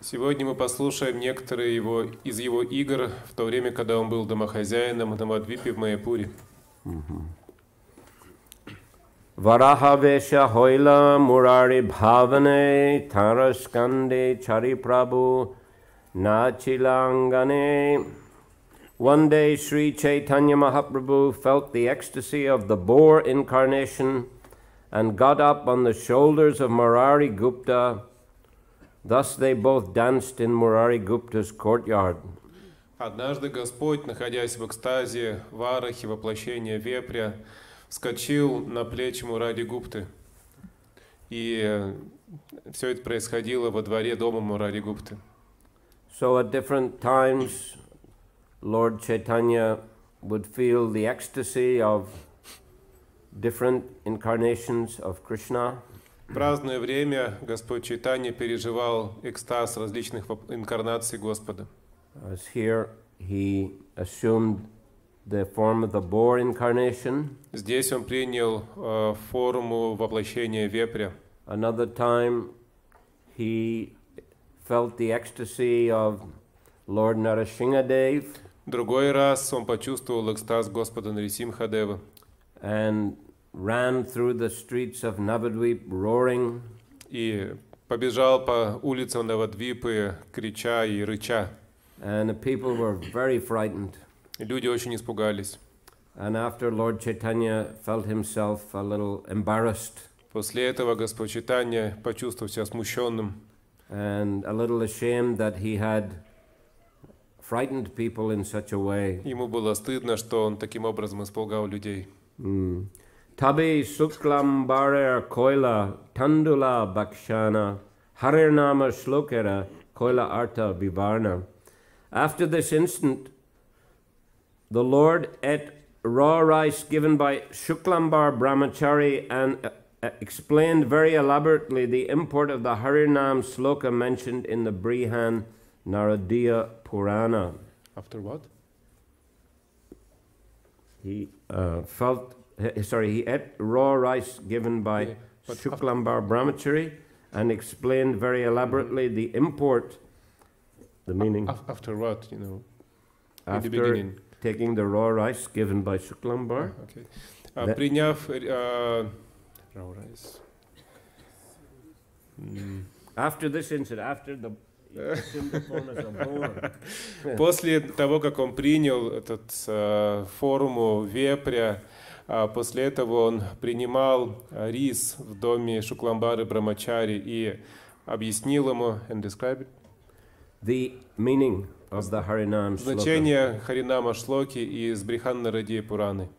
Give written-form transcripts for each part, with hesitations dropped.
Сегодня мы послушаем некоторые из его игр в то время, когда он был домохозяином на Мадвипе в Майяпуре. Varahavesha hoila murari bhavane taraskande chari prabhu nachilangane. One day Sri Chaitanya Mahaprabhu felt the ecstasy of the boar incarnation and got up on the shoulders of Murari Gupta. Thus they both danced in Murari Gupta's courtyard. Однажды Господь, находясь в экстазе Варахи, воплощения вепря, вскочил на плечи Мурари Гупты. И все это происходило во дворе дома Мурари Гупты. So at different times, Lord Chaitanya would feel the ecstasy of different incarnations of Krishna. В разное время Господь Чайтанья переживал экстаз различных инкарнаций Господа. As here he assumed the form of the boar incarnation. Здесь он принял форму воплощения вепря. Another time he felt the ecstasy of Lord Narasimhadev. Другой раз он почувствовал экстаз Господа Нарисимхадева. And ran through the streets of Navadvip roaring. И побежал по улицам Навадвипы, крича и рыча. And the people were very frightened. И люди очень испугались. And after Lord Chaitanya felt himself a little embarrassed. После этого Господь Чайтанья почувствовал себя смущенным. And a little ashamed that he had frightened people in such a way. Ему было стыдно, что он таким образом испугал людей. Tabi suklam barer koila tandula bakshana harirnama shlokera koila arta vivarna. After this instant, the Lord ate raw rice given by Shuklambar Brahmachari and explained very elaborately the import of the Harinam sloka mentioned in the Brihan Naradiya Purana. After what? He he ate raw rice given by Shuklambar Brahmachari and explained very elaborately the import, the meaning. After what, you know? After in the beginning. Taking the raw rice given by Shuklambar. Okay. Приняв raw rice. After this incident, after the После того, как он принял форму вепря, после этого он принимал рис в доме Шукламбары Брамачари и объяснил ему and describe it? The meaning of the Harinam Значение Харинама Шлоки из Бриханнарадия Пураны.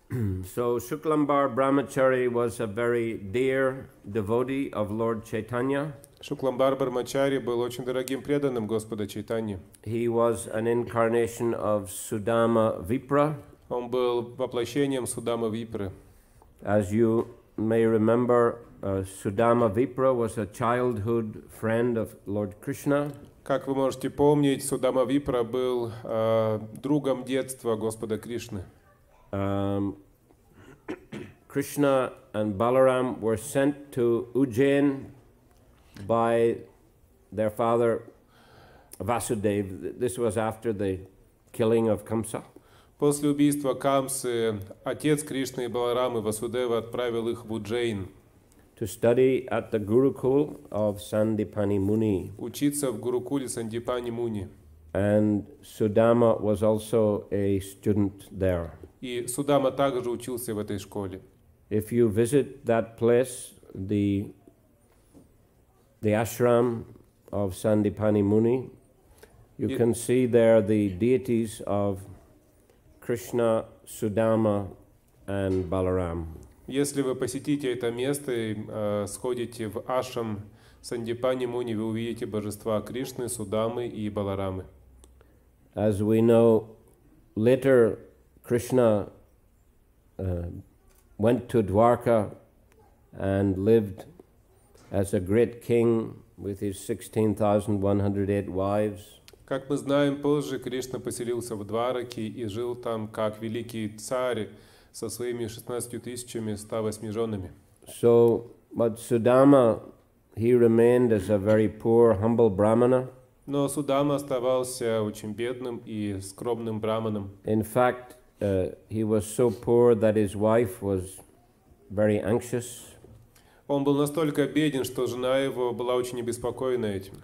So Shuklambar Brahmachari was a very dear devotee of Lord Chaitanya. Шукламбар Брамачари был очень дорогим преданным Господа Чайтаньи. He was an incarnation of Sudama Vipra. Он был воплощением Судама Випры. As you may remember, Sudama Vipra was a childhood friend of Lord Krishna. Как вы можете помнить, Судама Випра был другом детства Господа Кришны. Krishna and Balaram were sent to Ujjain by their father Vasudev. This was after the killing of Kamsa. После убийства Камсы отец Кришны и Баларамы Васудева отправил их в Уджейн. To study at the Gurukul of Sandipani Muni. Учиться в Гурукуле Сандипани Муни. And Sudama was also a student there. И Судама также учился в этой школе. If you visit that place, the ashram of Sandipani Muni, you can see there the deities of Krishna, Sudama, and Balaram. Если вы посетите это место и сходите в ашрам Сандипани Муни, вы увидите божества Кришны, Судамы и Баларамы. As we know, later Krishna went to Dwarka and lived as a great king with his 16,108 wives. Как мы знаем, позже Кришна поселился в Двараке и жил там как великий царь со своими 16 108 женами. So, but Sudama he remained as a very poor, humble brahmana. Но Судама оставался очень бедным и скромным браманом. In fact, he was so poor that his wife was very anxious. Он был настолько беден, что жена его была очень обеспокоена этим.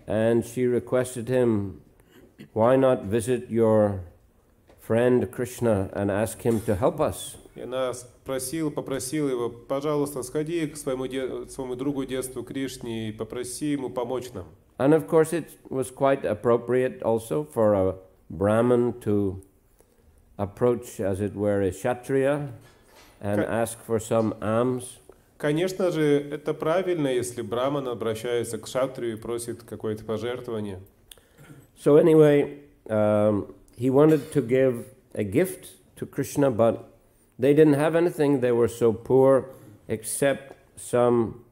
And she requested him, why not visit your friend Krishna and ask him to help us? И она попросила его, пожалуйста, сходи к своему другу детству Кришне и попроси ему помочь нам. And of course it was quite appropriate also for a Brahmin to approach, as it were, a Kshatriya and ask for some alms. Конечно же, это правильно, если браман обращается к кшатрию и просит какое-то пожертвование. So anyway, he wanted to give a gift to Krishna, but they didn't have anything. They were so poor, except some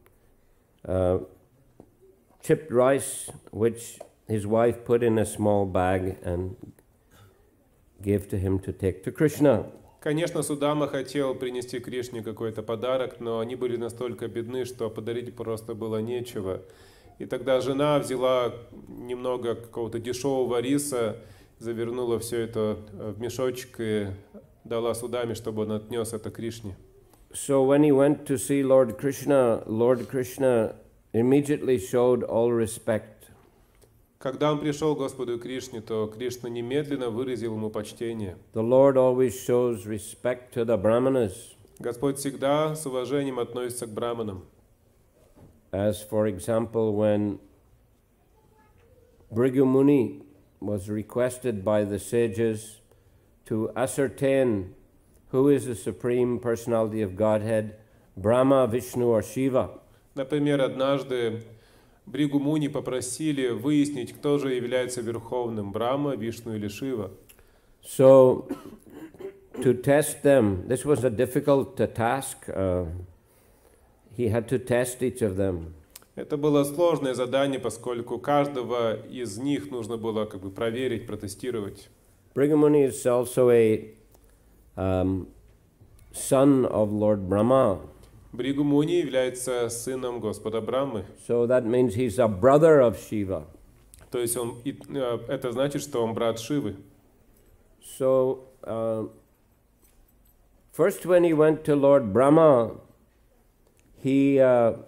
chipped rice, which his wife put in a small bag and gave to him to take to Krishna. Конечно, Судама хотел принести Кришне какой-то подарок, но они были настолько бедны, что подарить просто было нечего. И тогда жена взяла немного какого-то дешевого риса, завернула все это в мешочек и дала Судаме, чтобы он отнес это Кришне. So when he went to see Lord Krishna immediately showed all respect. Когда он пришел к Господу Кришне, то Кришна немедленно выразил ему почтение. The Lord always shows respect to the brahmanas. Господь всегда с уважением относится к браманам. As for example, when Bhrigu Muni was requested by the sages to ascertain who is the supreme personality of Godhead, Brahma, Vishnu or Shiva. Например, однажды Бхригу Муни попросили выяснить, кто же является верховным, Брахма, Вишну или Шива. So, to test them, this was a difficult task. He had to test each of them. Это было сложное задание, поскольку каждого из них нужно было проверить, протестировать. Bhrigu Muni is also a son of Lord Brahma. Бхригу Муни является сыном Господа Брамы. So that means he's a brother of Shiva. То есть это значит, что он брат Шивы. So first when he went to Lord Brahma, he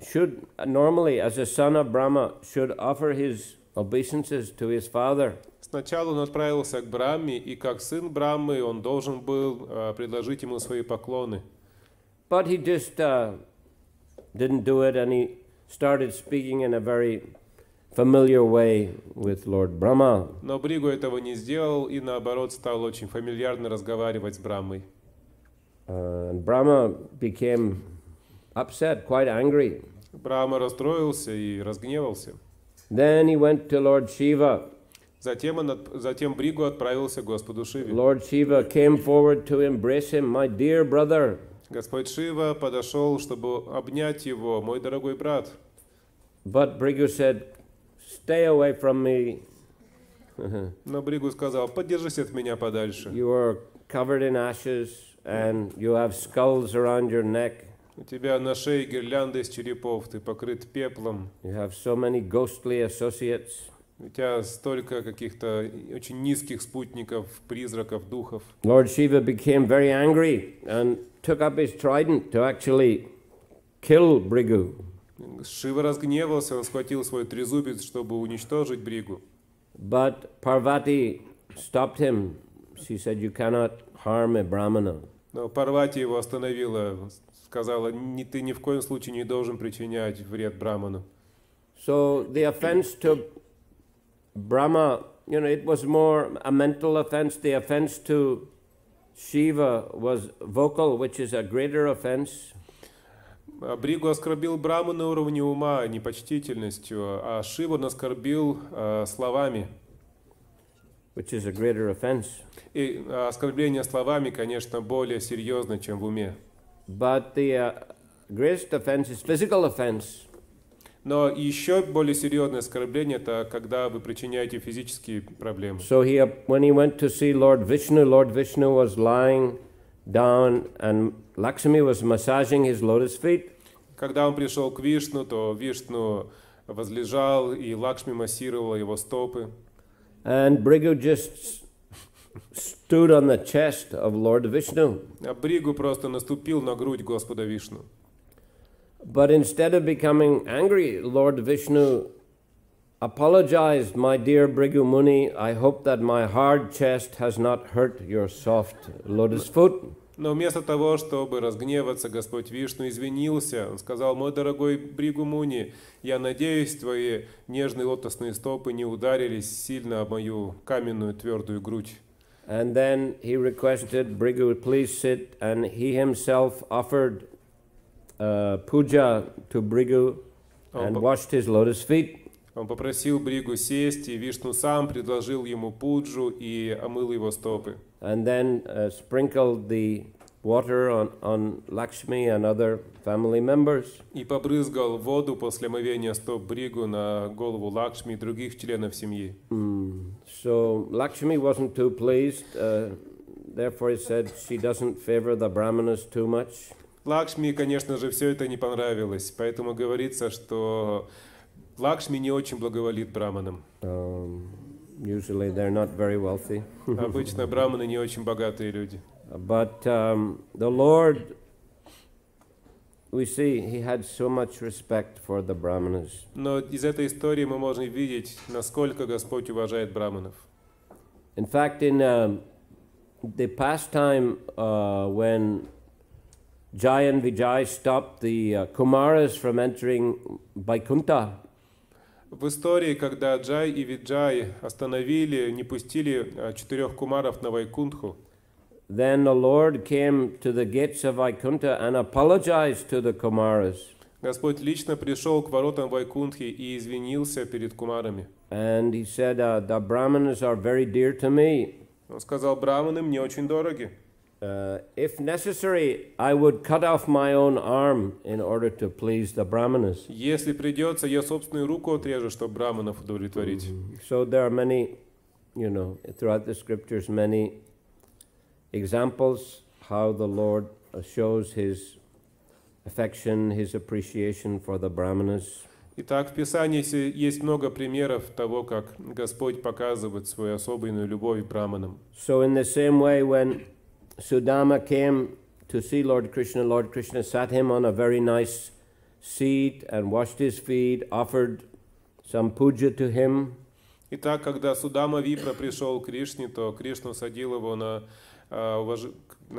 should normally, as a son of Brahma, should offer his obeisances to his father. Сначала он отправился к Брахме, и как сын Брамы он должен был предложить ему свои поклоны. But he just didn't do it, and he started speaking in a very familiar way with Lord Brahma. Но Бхригу этого не сделал, и наоборот стал очень фамильярно разговаривать с Брамой. And Brahma became upset, quite angry. Брахма расстроился и разгневался. Then he went to Lord Shiva. Затем Бхригу отправился к Господу Шиве. Lord Shiva came forward to embrace him, my dear brother. Господь Шива подошел, чтобы обнять его, мой дорогой брат. But Bhrigu said, stay away from me. Но Бхригу сказал, подержись от меня подальше. You are covered in ashes and you have skulls around your neck. У тебя на шее гирлянда из черепов, ты покрыт пеплом. You have so many ghostly associates. У тебя столько каких-то очень низких спутников, призраков, духов. Lord Shiva became very angry and took up his trident to actually kill Bhrigu. Шива разгневался, он схватил свой трезубец, чтобы уничтожить Бхригу. But Parvati stopped him. She said, you cannot harm a brahmana. Но Парвати его остановила, сказала, ты ни в коем случае не должен причинять вред браману. So the offense to Brahma, it was more a mental offense. The offense to Shiva was vocal, which is a greater offense. Бхригу оскорбил Браму на уровне ума, непочтительностью, а Шиву он оскорбил словами. Which is a greater offense. И оскорбление словами, конечно, более серьезно, чем в уме. But the greatest offense is physical offense. Но еще более серьезное оскорбление это когда вы причиняете физические проблемы. So when he went to see Lord Vishnu was lying down and Lakshmi was massaging his lotus feet. Когда он пришел к Вишну, то Вишну возлежал, и Лакшми массировала его стопы. And Bhrigu just stood on the chest of Lord Vishnu. А Бригу просто наступил на грудь Господа Вишну. But instead of becoming angry, Lord Vishnu apologized, my dear Bhrigu Muni, I hope that my hard chest has not hurt your soft lotus foot. Но вместо того, чтобы разгневаться, Господь Вишну извинился. Он сказал: мой дорогой Бригу Муни, я надеюсь, твои нежные лотосные стопы не ударились сильно об мою каменную твердую грудь. And then he requested Bhrigu, please sit, and he himself offered puja to Bhrigu and washed his lotus feet. Он попросил Бригу сесть, и Вишну сам предложил ему пуджу и омыл его стопы. And then sprinkled the water on Lakshmi and other family members. И побрызгал воду после омовения стоп Бригу на голову Лакшми и других членов семьи. So Lakshmi wasn't too pleased, therefore he said she doesn't favor the brahmanas too much. Лакшми, конечно же, все это не понравилось, поэтому говорится, что Лакшми не очень благоволит браманам. Usually they're not very wealthy. Обычно браманы не очень богатые люди. But the Lord, we see, he had so much respect for the brahmanas. Но из этой истории мы можем видеть, насколько Господь уважает браманов. In fact, in the past time when Jai and Vijay stopped the Kumaras from entering Vaikuntha, в истории, когда Джай и Виджай остановили, не пустили 4 кумаров на Вайкунтху, then the Lord came to the gates of Vaikuntha and apologized to the Kumaras. Господь лично пришел к воротам Вайкунтхи и извинился перед кумарами. And he said, the brahmanas are very dear to me. Он сказал: браманы мне очень дороги. If necessary, I would cut off my own arm in order to please the brahmanas. Если придется, я собственную руку отрежу, чтобы браманов удовлетворить. So there are many, throughout the scriptures, many examples how the Lord shows his affection, his appreciation for the brahmanas. Итак, в Писании есть много примеров того, как Господь показывает свою особенную любовь к браманам. So in the same way, when Sudama came to see Lord Krishna sat him on a very nice seat and washed his feet, offered some puja to him. Итак, когда Судама Випра пришел к Кришне, то Кришна садил его на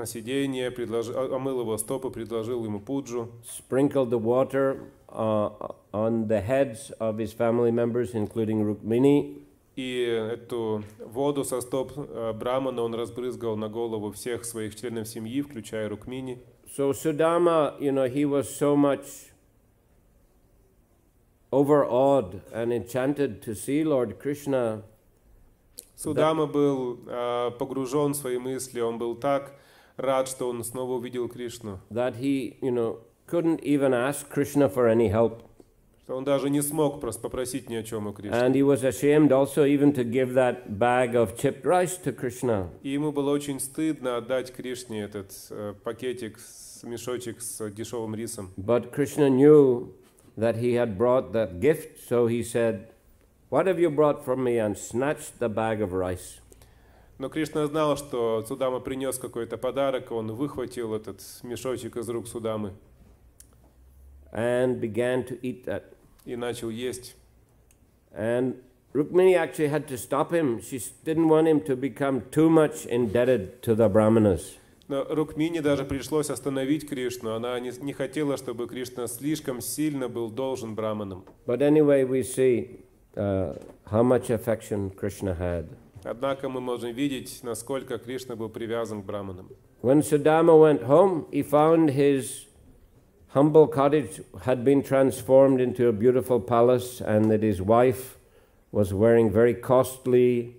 сиденье, омыл его стопы, предложил ему пуджу. Sprinkled the water on the heads of his family members, including Rukmini. И эту воду со стоп брамана он разбрызгал на голову всех своих членов семьи, включая Рукмини. So Sudama, he was so much overawed and enchanted to see Lord Krishna. Судама был погружен в свои мысли, он был так рад, что он снова увидел Кришну. That he, couldn't even ask Krishna for any help. Что он даже не смог просто попросить ни о чем у Кришны. And he was ashamed also even to give that bag of chipped rice to Krishna. И ему было очень стыдно отдать Кришне этот пакетик, мешочек с дешевым рисом. But Krishna knew that he had brought that gift, so he said, "What have you brought for me?" and snatched the bag of rice. Но Кришна знал, что Судама принес какой-то подарок, он выхватил этот мешочек из рук Судамы. And began to eat that. И начал есть. And Rukmini actually had to stop him. She didn't want him to become too much indebted to the brahmanas. Но Рукмини даже пришлось остановить Кришну. Она не хотела, чтобы Кришна слишком сильно был должен браманам. But anyway, we see how much affection Krishna had. Однако мы можем видеть, насколько Кришна был привязан к браманам. When Sudama went home, he found his humble cottage had been transformed into a beautiful palace, and that his wife was wearing very costly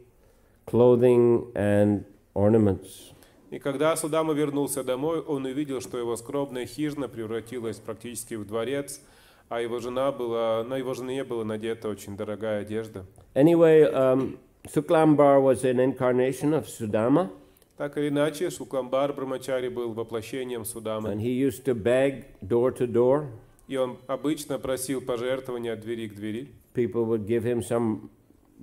clothing and ornaments. И когда Судама вернулся домой, он увидел, что его скромная хижина превратилась практически в дворец, а на его жене была надета очень дорогая одежда. Anyway, Suklambar was an incarnation of Sudama. Так или иначе, Шукламбар Брамачари был воплощением Судамы. And he used to beg door to door. И он обычно просил пожертвования от двери к двери. People would give him some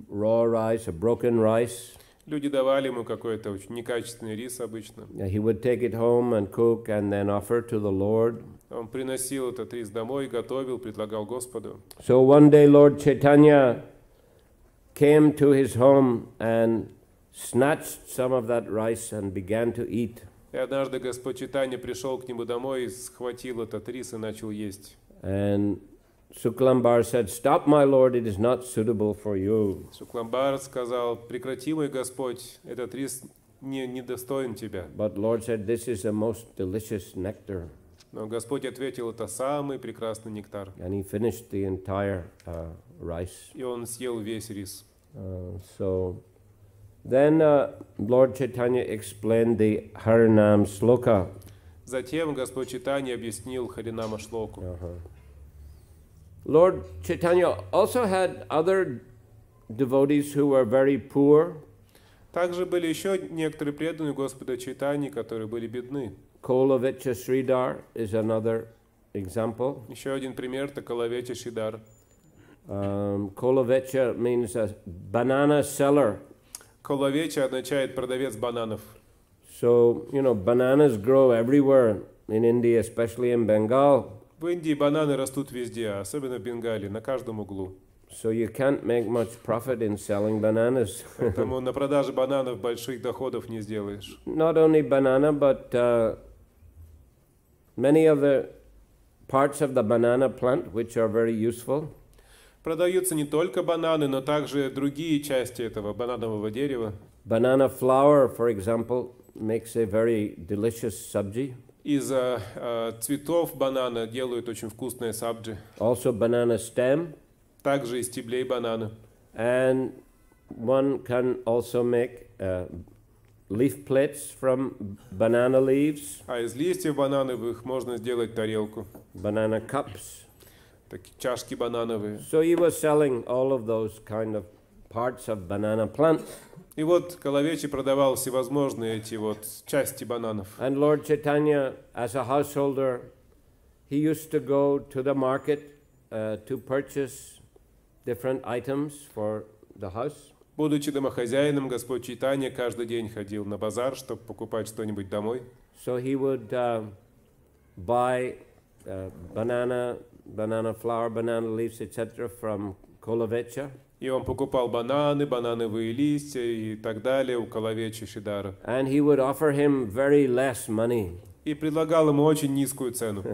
raw rice, a broken rice. Люди давали ему какой-то очень некачественный рис обычно. He would take it home and cook and then offer to the Lord. Он приносил этот рис домой, готовил, предлагал Господу. So one day Lord Chaitanya came to his home and snatched some of that rice and began to eat. И однажды Господь Чайтанья пришел к нему домой, схватил этот рис и начал есть. And Suklambar said, "Stop, my Lord, it is not suitable for you." Шукламбар сказал: прекрати, мой Господь, этот рис не достоин тебя. But Lord said, "This is a most delicious nectar." Но Господь ответил: это самый прекрасный нектар. And he finished the entire rice. И он съел весь рис. So then Lord Chaitanya explained the Harinam Sloka. Затем Господь Чайтанья объяснил Харинама Шлоку. Lord Chaitanya also had other devotees who were very poor. Также были еще некоторые преданные Господа Чайтаньи, которые были бедны. Kolavecha Sridhar is another example. Еще один пример — это Коловеча Шридар. Kolavecha means a banana seller. Коловеча означает продавец бананов. So, bananas grow everywhere in India, especially in Bengal. В Индии бананы растут везде, особенно в Бенгалии, на каждом углу. So you can't make much profit in selling bananas. Поэтому на продаже бананов больших доходов не сделаешь. Not only banana, but many of the parts of the banana plant which are very useful. Продаются не только бананы, но также другие части этого бананового дерева. Banana flower, for example, makes a very delicious sabji. Из цветов банана делают очень вкусные сабджи. Also banana stem. Также из стеблей банана. And one can also make leaf plates from banana leaves. А из листьев банановых можно сделать тарелку. Banana cups. Такие чашки банановые. So he was selling all of those kind of parts of banana plant. И вот Коловечи продавал всевозможные эти вот части бананов. And Lord Chaitanya, as a householder, he used to go to the market to purchase different items for the house. Будучи домохозяином, Господь Чайтанья каждый день ходил на базар, чтобы покупать что-нибудь домой. So he would buy banana flower, banana leaves, etc. from Kolavecha. И он покупал бананы, банановые листья и так далее у Коловечи Шидара. And he would offer him very less money. И предлагал ему очень низкую цену.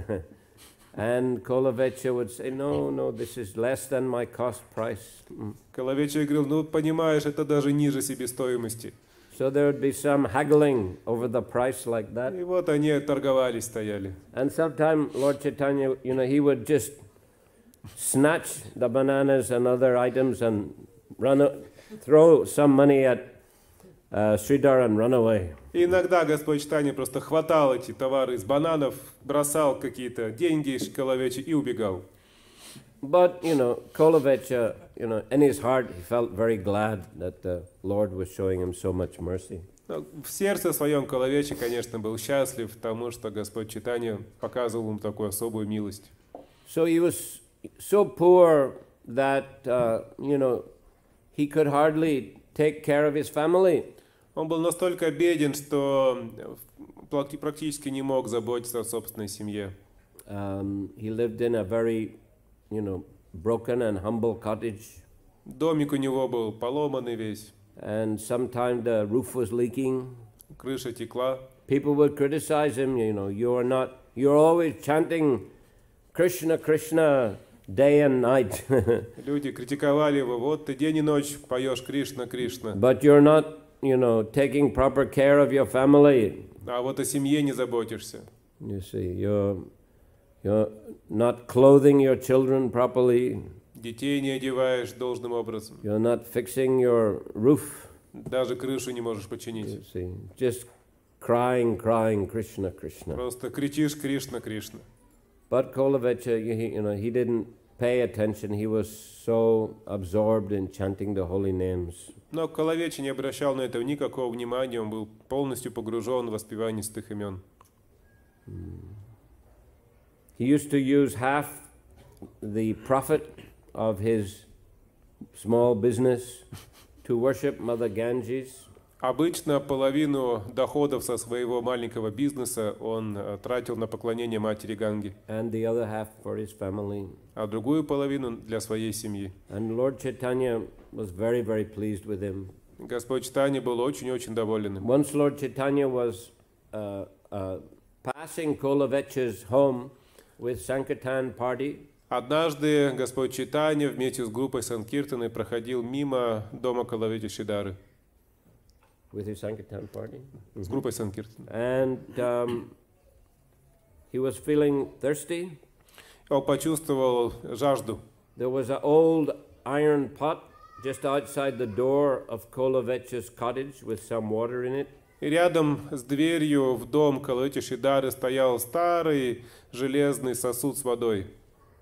And Kolavecha would say, no, this is less than my cost price. Коловечи говорил: ну, понимаешь, это даже ниже себестоимости. So there would be some haggling over the price like that. И вот они торговались, стояли. And sometime Lord Chaitanya, he would just snatch the bananas and other items and throw some money at Sridhar and run away. И иногда Господь Чайтанья просто хватал эти товары из бананов, бросал какие-то деньги Коловечи и убегал. But, Kolavecha, in his heart, he felt very glad that the Lord was showing him so much mercy. Но в сердце своем Коловечи, конечно, был счастлив тому, что Господь Чайтанья показывал ему такую особую милость. So he was so poor that, he could hardly take care of his family. Он был настолько беден, что практически не мог заботиться о собственной семье. He lived in a very, broken and humble cottage. Домик у него был поломанный весь. And sometimes the roof was leaking. Крыша текла. People would criticize him, you're always chanting Krishna, Krishna, day and night. Люди критиковали его: вот ты день и ночь поешь Кришна, Кришна. But you're not, taking proper care of your family. А вот о семье не заботишься. You see, you're not clothing your children properly. Детей не одеваешь должным образом. You're not fixing your roof. Даже крышу не можешь починить. You see, just crying, Krishna, Krishna. Просто кричишь Кришна, Кришна. But Kolavecha, he didn't pay attention. He was so absorbed in chanting the holy names. Но Коловечи не обращал на это никакого внимания. Он был полностью погружен в воспевание святых имен. He used to use half the profit of his small business to worship Mother Ganges. Обычно половину доходов со своего маленького бизнеса он тратил на поклонение матери Ганги, And the other half for his family. а другую половину для своей семьи. And Lord Chaitanya was very, very pleased with him. Господь Чайтанья был очень-очень доволен им. Once Lord Chaitanya was passing Kolavecha's home with Sankirtan party. Однажды Господь Чайтанья вместе с группой Санкиртаны проходил мимо дома Колавети Шидары. With his Sankirtan party. С группой Санкиртаны. And he was feeling thirsty. Он почувствовал жажду. There was an old iron pot just outside the door of Kolavecha's cottage with some water in it. И рядом с дверью в дом Колавети Шидары стоял старый железный сосуд с водой.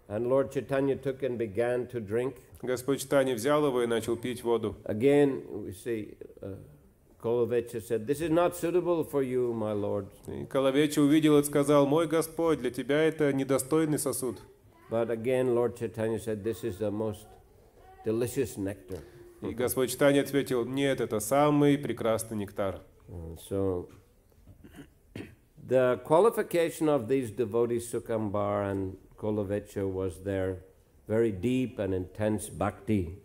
And Lord Chaitanya took and began to drink. Господь Чайтанья взял его и начал пить воду. Again, we see Kolavecha said, "This is not suitable for you, my Lord." И Колавеча увидел и сказал: «Мой Господь, для тебя это недостойный сосуд». But again, Lord Chaitanya said, "This is the most delicious nectar." И Господь Чайтанья ответил: «Нет, это самый прекрасный нектар». So, the qualification of these devotees, Sukambar and Kolavecha, was their very deep and intense bhakti.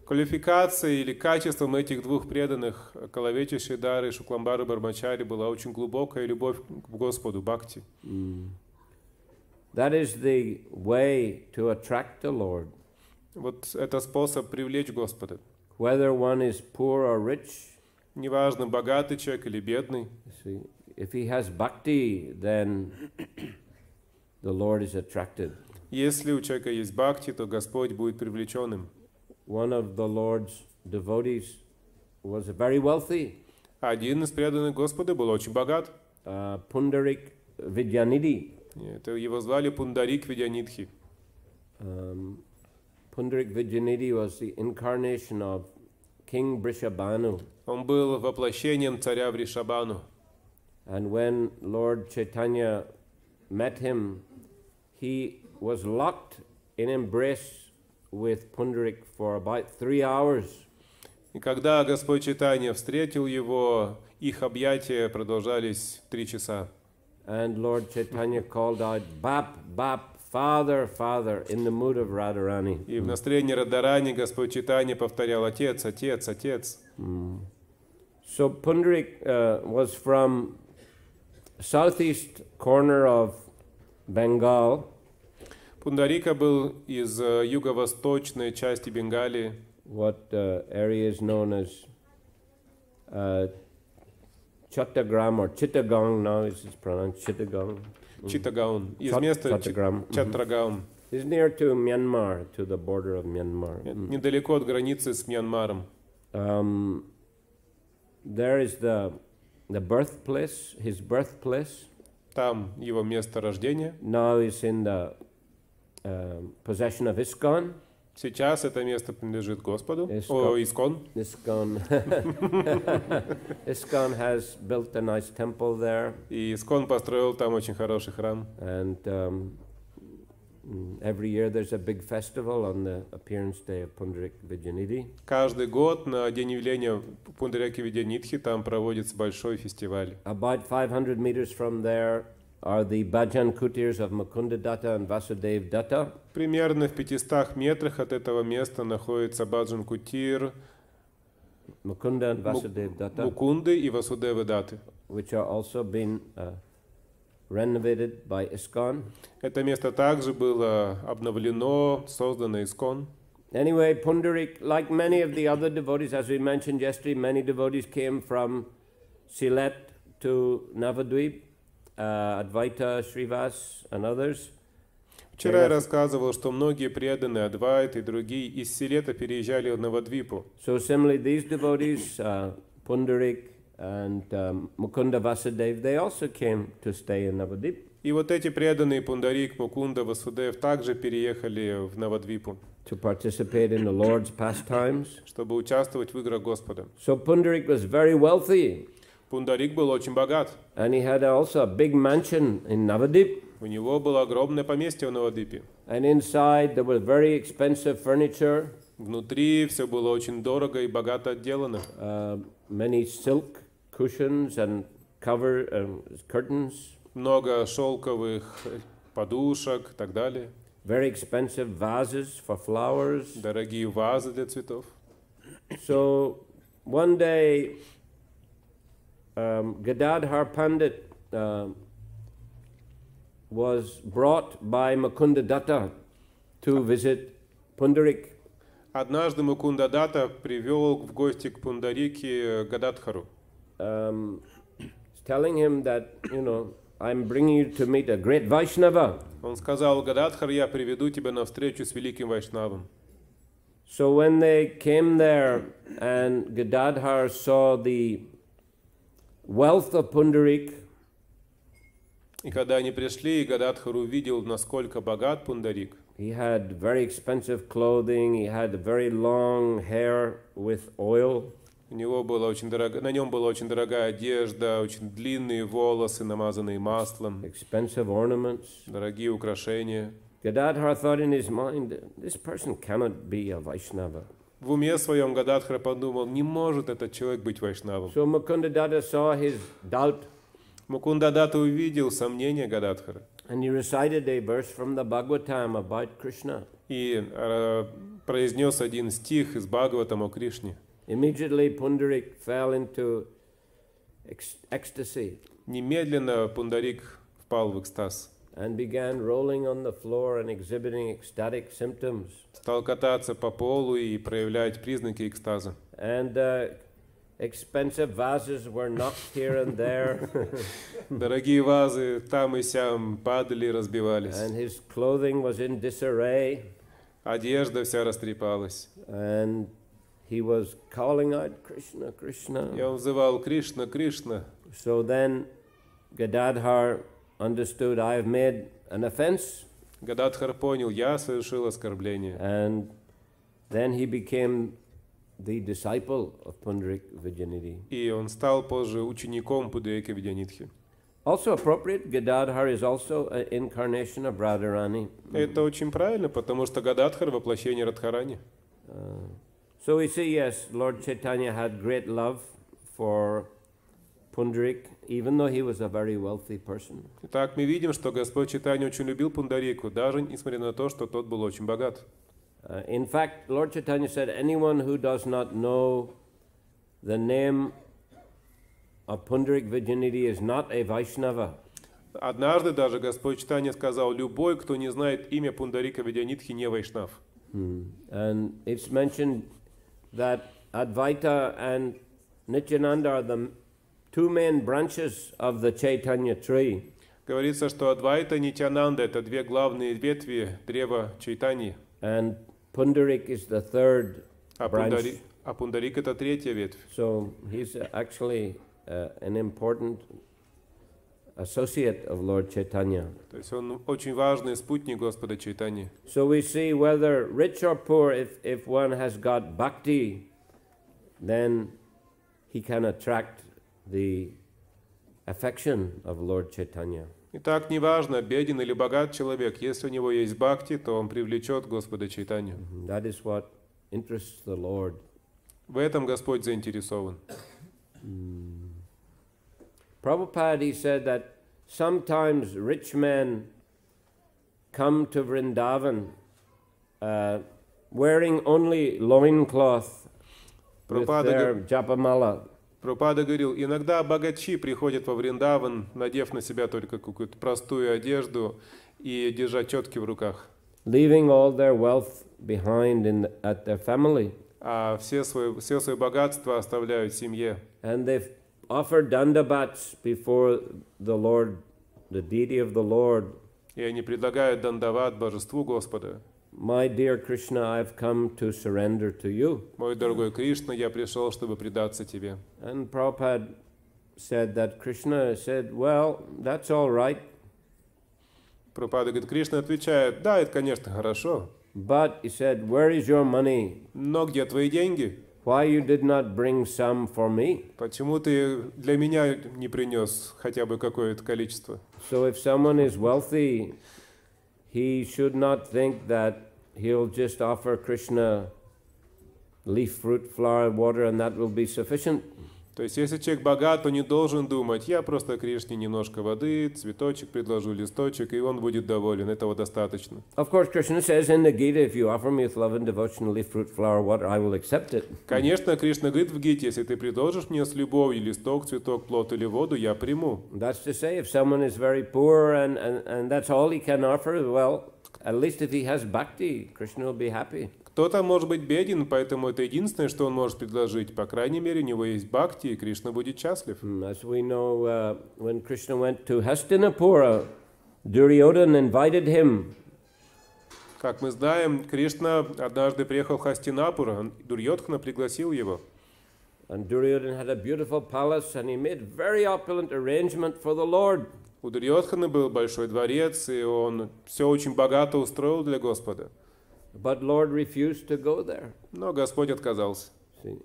Квалификацией или качеством этих двух преданных, Колавечи Шидары и Шукламбары Бармачари, была очень глубокая любовь к Господу, бхакти. That is the way to attract the Lord. Вот это способ привлечь Господа. Whether one is poor or rich, Неважно, богатый человек или бедный. see, if he has bhakti, then the Lord is attracted. Если у человека есть бхакти, то Господь будет привлечен им. One of the Lord's devotees was very wealthy. Один из преданных Господа был очень богат. Pundarik Vidyanidhi. Это его звали Пундарик Видянидхи. Pundarik Vidyanidhi was the incarnation of King Brishabhanu. Он был воплощением царя Вришабану. And when Lord Chaitanya met him, he was locked in embrace with Pundarik for about 3 hours. И когда Господь Чайтанья встретил его, их объятия продолжались 3 часа. And Lord Chaitanya called out, "Bap, Bap, Father, Father," in the mood of Radharani. И в настроении Радharani Господь Чайтанья повторял: «Отец, Отец, Отец». So Pundarik was from southeast corner of Bengal. Пундарика был из юго-восточной части Бенгалии. What area is known as Chattagram or Chittagong now is pronounced Chittagong. Читтагаун. Из места Чаттрагаун. It's near to Myanmar, to the border of Myanmar. Недалеко от границы с Мьянмаром. There is the birthplace, his birthplace. Там его место рождения. Now is in the possession of ISKCON. Сейчас это место принадлежит Господу. Искон. ISKCON. ISKCON has built a nice temple there. И Искон построил там очень хороший храм. And every year there's a big festival on the appearance day of Pundarik Vidyanidhi. Каждый год на день явления Пундарики Видянидхи там проводится большой фестиваль. About 500 meters from there are the Bhajan Kutirs of Mukunda Datta and Vasudev Datta. Примерно в 500 метрах от этого места находится Баджан Кутир, Mukunda and Vasudev Datta, Мукунды и Васудевы Даты. which are also been renovated by ISKCON. Это место также было обновлено, создано Искон. Anyway, Pundarik, like many of the other devotees, as we mentioned yesterday, many devotees came from Sylhet to Navadvip, Advaita, Srivas, and others. Вчера я рассказывал, что многие преданные Адвайты и другие из Силета переезжали в Навадвипу. So similarly, these devotees, Pundarik and Mukunda Vasudev, they also came to stay in Navadvip. И вот эти преданные Пундарик, Мукунда, Васудев также переехали в Навадвипу, to participate in the Lord's pastimes. чтобы участвовать в играх Господа. So Pundarik was very wealthy. Пундарик был очень богат. And he had also a big mansion in Navadvip. У него было огромное поместье в Навадвипе. And inside there was very expensive furniture. Внутри все было очень дорого и богато отделано. Many silk cushions and curtains. Много шелковых подушек и так далее. Very expensive vases for flowers. Дорогие вазы для цветов. So one day, Gadadhar Pandit was brought by Mukundadatta to visit Pundarik. Однажды Мукундадата привел в гости к Пундарике Гададхару. Telling him that, I'm bringing you to meet a great Vaishnava. Он сказал: Гададхар, я приведу тебя на встречу с великим Вайшнавом. So when they came there and Gadadhar saw the wealth of Pundarik, и когда они пришли, и Гададхар увидел, насколько богат Пундарик. He had very expensive clothing, he had very long hair with oil. На нем была очень дорогая одежда, очень длинные волосы, намазанные маслом. Expensive ornaments. Дорогие украшения. Gadadhar thought in his mind, this person cannot be a Vaishnava. В уме своем Гададхар подумал: не может этот человек быть вайшнавом. So Mukundadatta saw his doubt. Мукундадата увидел сомнения Гададхара. And he recited a verse from the Bhagavatam about Krishna. И произнес один стих из Бхагаватам о Кришне. Immediately Pundarik fell into ecstasy. Немедленно Пундарик впал в экстаз. And began rolling on the floor and exhibiting ecstatic symptoms. Стал кататься по полу и проявлять признаки экстаза. And expensive vases were knocked here and there. Дорогие вазы там и сям падали и разбивались. And his clothing was in disarray. Одежда вся растрепалась. And he was calling out, Krishna, Krishna. И он взывал: Кришна, Кришна. So then Gadadhar understood, I have made an offense. Гададхар понял: я совершил оскорбление. And then he became the disciple of Pundarik Vidyanidhi. И он стал позже учеником Пундарика Видянидхи. Also appropriate, Gadadhar is also an incarnation of Radharani. Это очень правильно, потому что Гададхар — воплощение Радхарани. So we see, yes, Lord Chaitanya had great love for Pundarik, even though he was a very wealthy person. Итак, мы видим, что Господь Чайтанья очень любил Пундарику, даже несмотря на то, что тот был очень богат. In fact, Lord Chaitanya said, anyone who does not know the name of Pundarik Vidyanidhi is not a Vaishnava. Однажды даже Господь Чайтанья сказал: любой, кто не знает имя Пундарика Видянидхи, не вайшнав. And it's mentioned that Advaita and Nityananda are the two main branches of the Chaitanya tree. Говорится, что Адвайта и Нитянанда — это две главные ветви древа Чайтаньи. And Pundarik is the third branch. А Пундарик — это третья ветвь. So he's actually an important associate of Lord Chaitanya. То есть он очень важный спутник Господа Чайтаньи. So we see whether rich or poor, if one has got bhakti, then he can attract the affection of Lord Chaitanya. Итак, неважно, беден или богат человек, если у него есть бхакти, то он привлечет Господа Чайтанью. That is what interests the Lord. В этом Господь заинтересован. Prabhupada, he said that sometimes rich men come to Vrindavan wearing only loincloth with their japamala. Прабхупада говорил: иногда богачи приходят во Вриндаван, надев на себя только какую-то простую одежду и держа четки в руках. Leaving all their wealth behind at their family. А все свои богатства оставляют семье. And they offer dandavats before the Lord, the deity of the Lord. И они предлагают дандават божеству Господа. My dear Krishna, I've come to surrender to you. Мой дорогой Кришна, я пришел, чтобы предаться тебе. And Prabhupada said that Krishna said, well, that's all right. Прабхупада говорит, Кришна отвечает: да, это, конечно, хорошо. But he said, where is your money? Но где твои деньги? Why you did not bring some for me? Почему ты для меня не принес хотя бы какое-то количество? So if someone is wealthy, he should not think that he'll just offer Krishna leaf, fruit, flower, water, and that will be sufficient. То есть, если человек богат, то не должен думать, я просто Кришне немножко воды, цветочек предложу, листочек, и он будет доволен, этого достаточно. Of course, Krishna says in the Gita, if you offer me with love and devotion, leaf, fruit, flower, water, I will accept it. Конечно, Кришна говорит в Гите, если ты предложишь мне с любовью листок, цветок, плод или воду, я приму. That's to say, if someone is very poor and that's all he can offer, well, at least if he has bhakti, Krishna will be happy. Кто-то может быть беден, поэтому это единственное, что он может предложить. По крайней мере, у него есть бхакти, и Кришна будет счастлив. As we know, when Krishna went to Hastinapura, Duryodhana invited him. Как мы знаем, Кришна однажды приехал в Хастинапур, Дурьодхана пригласил его. And Duryodhana had a beautiful palace, and he made very opulent arrangement for the Lord. У Дурьодханы был большой дворец, и он все очень богато устроил для Господа. But Lord refused to go there. Но Господь отказался. See,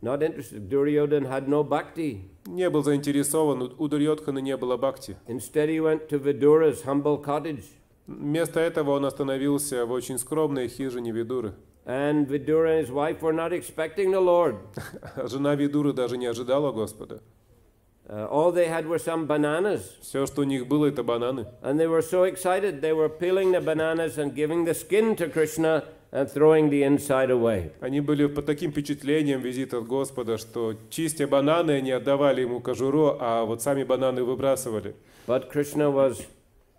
not interested. Duryodhana had no bhakti. Не был заинтересован, у Дурьодханы не было бхакти. Instead, he went to Vidura's humble cottage. Вместо этого он остановился в очень скромной хижине Видуры. And Vidura and his wife were not expecting the Lord. Жена Видуры даже не ожидала Господа. All they had were some bananas. Все, что у них было, это бананы. And they were so excited, they were peeling the bananas and giving the skin to Krishna and throwing the inside away. Они были под таким впечатлением визита Господа, что чистя бананы, они отдавали ему кожуру, а вот сами бананы выбрасывали. But Krishna was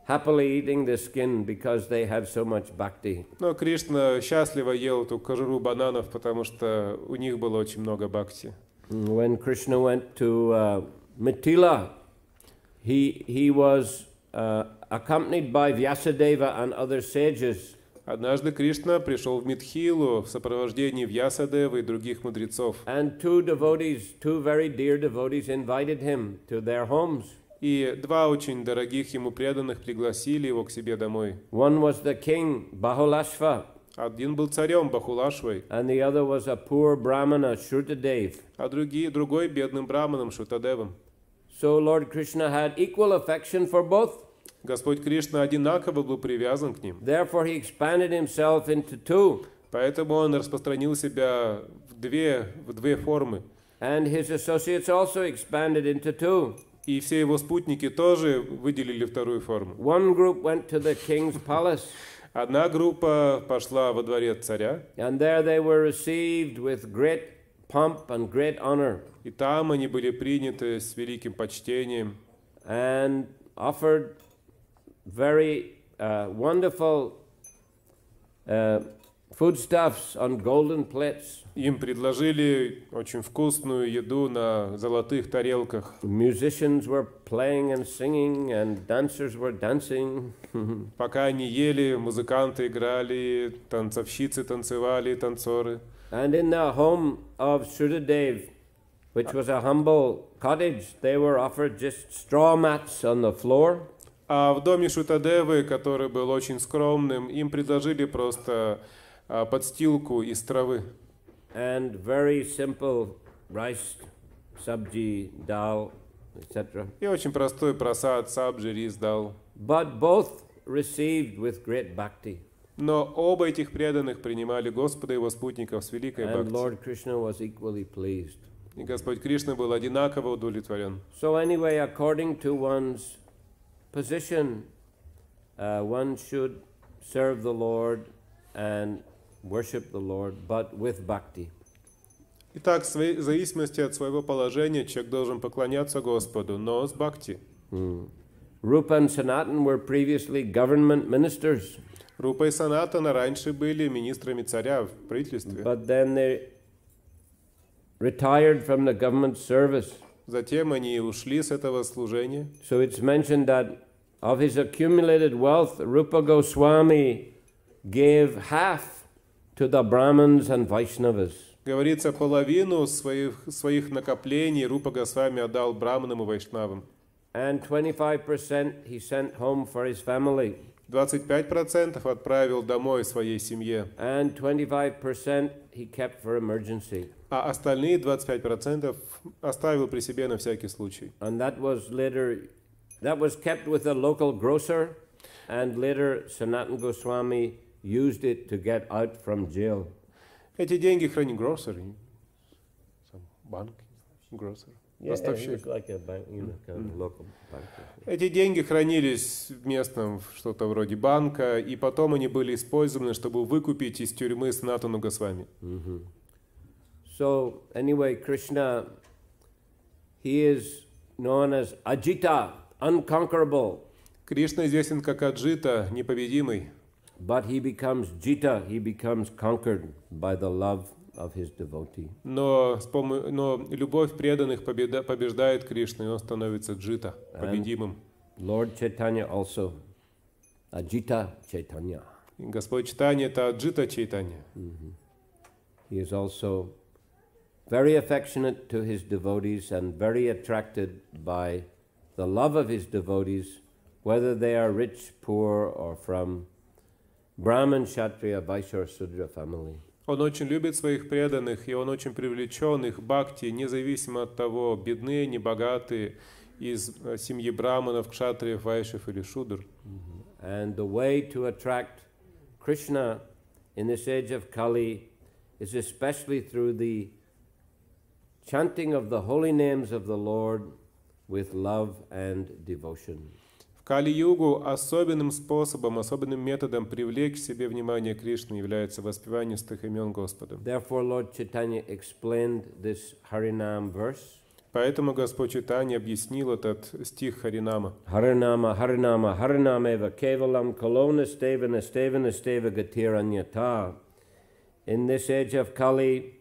happily eating the skin because they had so much bhakti. Но Кришна счастливо ел эту кожуру бананов, потому что у них было очень много бхакти. When Krishna went to Mithila, he was accompanied by Vyasadeva and other sages. Однажды Кришна пришел в Митхилу в сопровождении Вьясадевы и других мудрецов. And two very dear devotees, invited him to their homes. И два очень дорогих ему преданных пригласили его к себе домой. One was the king Bahulashva. Один был царем Бахулашвой, And the other was a poor brahmana, Shrutadev. а другой бедным браманом Шутадевом. So Lord Krishna had equal affection for both. Господь Кришна одинаково был привязан к ним. Therefore he expanded himself into two. Поэтому он распространил себя в две формы. And his associates also expanded into two. И все его спутники тоже выделили вторую форму. One group went to the king's palace. Одна группа пошла во дворец царя. And there they were received with great pomp and great honor. И там они были приняты с великим почтением. And offered very wonderful foodstuffs on golden plates. Им предложили очень вкусную еду на золотых тарелках. Musicians were playing and singing, and dancers were dancing. Пока они ели, музыканты играли, танцовщицы танцевали, танцоры. And in the home of Shrutadev, which was a humble cottage, they were offered just straw mats on the floor. А в доме Шутадевы, который был очень скромным, им предложили просто подстилку из травы. And very simple rice, sabji, dal, etc. И очень простой прасад, сабджи, рис дал. But both received with great bhakti. Но оба этих преданных принимали Господа и его спутников с великой And бхакти. Lord Krishna was equally pleased. И Господь Кришна был одинаково удовлетворен. So anyway, according to one's position, one should serve the Lord and worship the Lord, but with bhakti. Итак, в зависимости от своего положения человек должен поклоняться Господу, но с бхакти. Rupa and Sanatan were previously government ministers. Рупа и Санатана раньше были министрами царя в правительстве. But then they retired from the government service. Затем они ушли с этого служения. So it's mentioned that of his accumulated wealth, Rupa Goswami gave half to the Brahmins and Vaishnavas. Говорится, половину своих накоплений Рупа Госвами отдал браманам и вайшнавам. And 25% he sent home for his family. 25% отправил домой своей семье. And 25% he kept for emergency. А остальные 25% оставил при себе на всякий случай. And that was kept with a local grocer and later Sanatana Goswami used it to get out from jail. Эти деньги хранили grocery, банк, grocery. Yeah, he was like a bank, you know, kind of local bank. Эти деньги хранились в местном что-то вроде банка, и потом они были использованы, чтобы выкупить из тюрьмы Санатану Госвами. So anyway, Krishna, he is known as Ajita, unconquerable. Кришна известен как Аджита, непобедимый. But he becomes Jita, he becomes conquered by the love of his devotee. Но любовь преданных побеждает Кришну, и он становится Джита, победимым. Lord Chaitanya also, Ajita Chaitanya. И Господь Чайтанья — это Аджита Чайтанья. He is also very affectionate to his devotees and very attracted by the love of his devotees, whether they are rich, poor, or from Brahman, Kshatriya, Vaishya, or Sudra family. Он очень любит своих преданных, и он очень привлечен их бхакти, независимо от того, бедные, небогатые, из семьи браманов, кшатриев, вайшев или шудр. And the way to attract Krishna in this age of Kali is especially through the chanting of the holy names of the Lord with love and devotion. В Кали-югу особенным способом, особенным методом привлечь к себе внимание Кришны является воспевание святых имен Господа. Therefore, Lord Chaitanya explained this Harinam verse. Поэтому Господь Чайтанья объяснил этот стих Харинама. Harinama, Harinama, Harinameva, Kevalam, Kolona, Stevana, Stevana, Steva, Gatiranyata. In this age of Kali,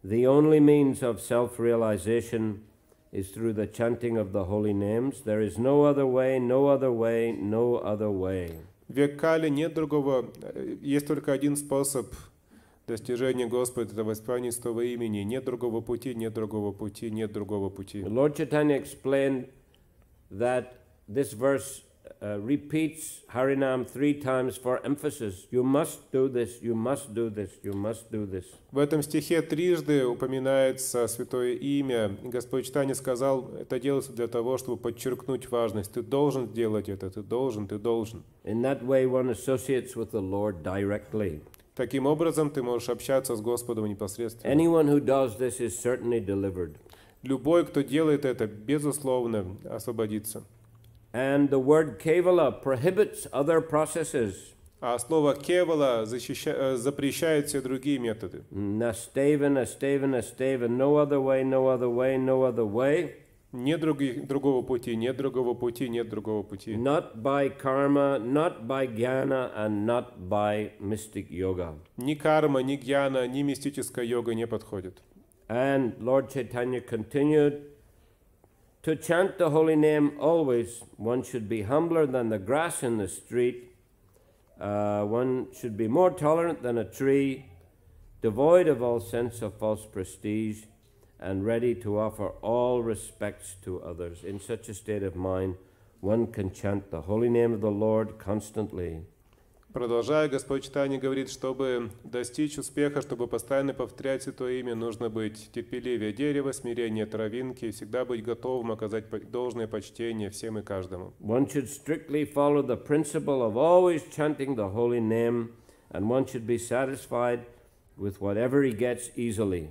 the only means of self-realization is through the chanting of the holy names. There is no other way, no other way, no other way. В век Кали нет другого, есть только один способ достижения Господа, это воспевание святого имени. Нет другого пути, нет другого пути, нет другого пути. Lord Chaitanya explained that this verse repeats Harinam 3 times for emphasis. You must do this, you must do this, you must do this. В этом стихе трижды упоминается святое имя. Господь Чайтанья сказал, это делается для того, чтобы подчеркнуть важность. Ты должен делать это, ты должен, ты должен. In that way one associates with the Lord directly. Таким образом, ты можешь общаться с Господом непосредственно. Anyone who does this is certainly delivered. Любой, кто делает это, безусловно, освободится. And the word kevala prohibits other processes. А слово кевала запрещает все другие методы. Nasteva, nasteva, nasteva, no other way, no other way, no other way. Нет другого пути, нет другого пути, нет другого пути. Not by karma, not by jnana, and not by mystic yoga. Ни карма, ни гьяна, ни мистическая йога не подходит. And Lord Chaitanya continued, to chant the holy name always, one should be humbler than the grass in the street, one should be more tolerant than a tree, devoid of all sense of false prestige, and ready to offer all respects to others. In such a state of mind, one can chant the holy name of the Lord constantly. Продолжая, Господь Чайтанья говорит, чтобы достичь успеха, чтобы постоянно повторять святое имя, нужно быть терпеливее дерева, смирение травинки, всегда быть готовым оказать должное почтение всем и каждому. One should strictly follow the principle of always chanting the holy name, and one should be satisfied with whatever he gets easily.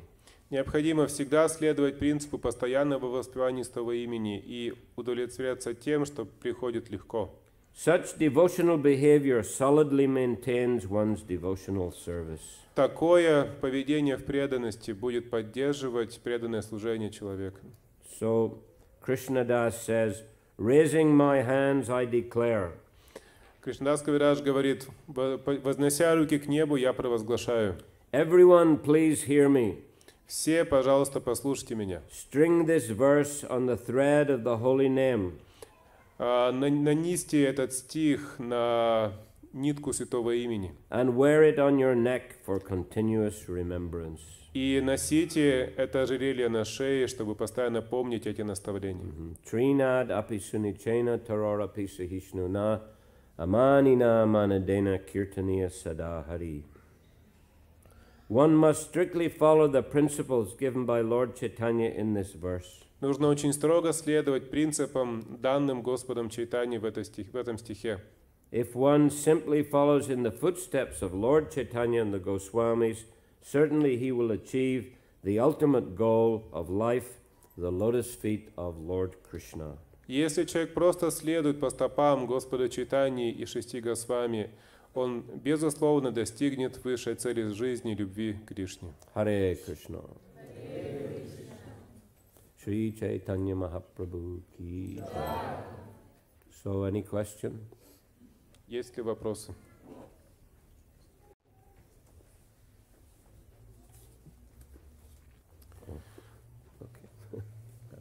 Необходимо всегда следовать принципу постоянного воспевания святого имени и удовлетворяться тем, что приходит легко. Such devotional behavior solidly maintains one's devotional service. Такое поведение в преданности будет поддерживать преданное служение человека. So Krishnadas says, raising my hands I declare. Кришнадас Кавирадж говорит, вознося руки к небу, я провозглашаю. Everyone please hear me. Все, пожалуйста, послушайте меня. String this verse on the thread of the holy name. Нанести этот стих на нитку святого имени. And wear it on your neck for continuous remembrance. И носите это ожерелье на шее, чтобы постоянно помнить эти наставления. Trinad api sunichena tarora pisahishnuna amanina manadena kirtaniya sada hari. One must strictly follow the principles given by Lord Chaitanya in this verse. Нужно очень строго следовать принципам, данным Господом Чайтаньей в этом стихе. If one simply follows in the footsteps of Lord Chaitanya and the Goswamis, certainly he will achieve the ultimate goal of life, the lotus feet of Lord Krishna. Если человек просто следует по стопам Господа Чайтаньи и 6 Госвами, он, безусловно, достигнет высшей цели жизни, любви к Кришне. Харе Кришна. Shri Chaitanya Mahaprabhu ki jai. So, any question? Есть ли вопросы?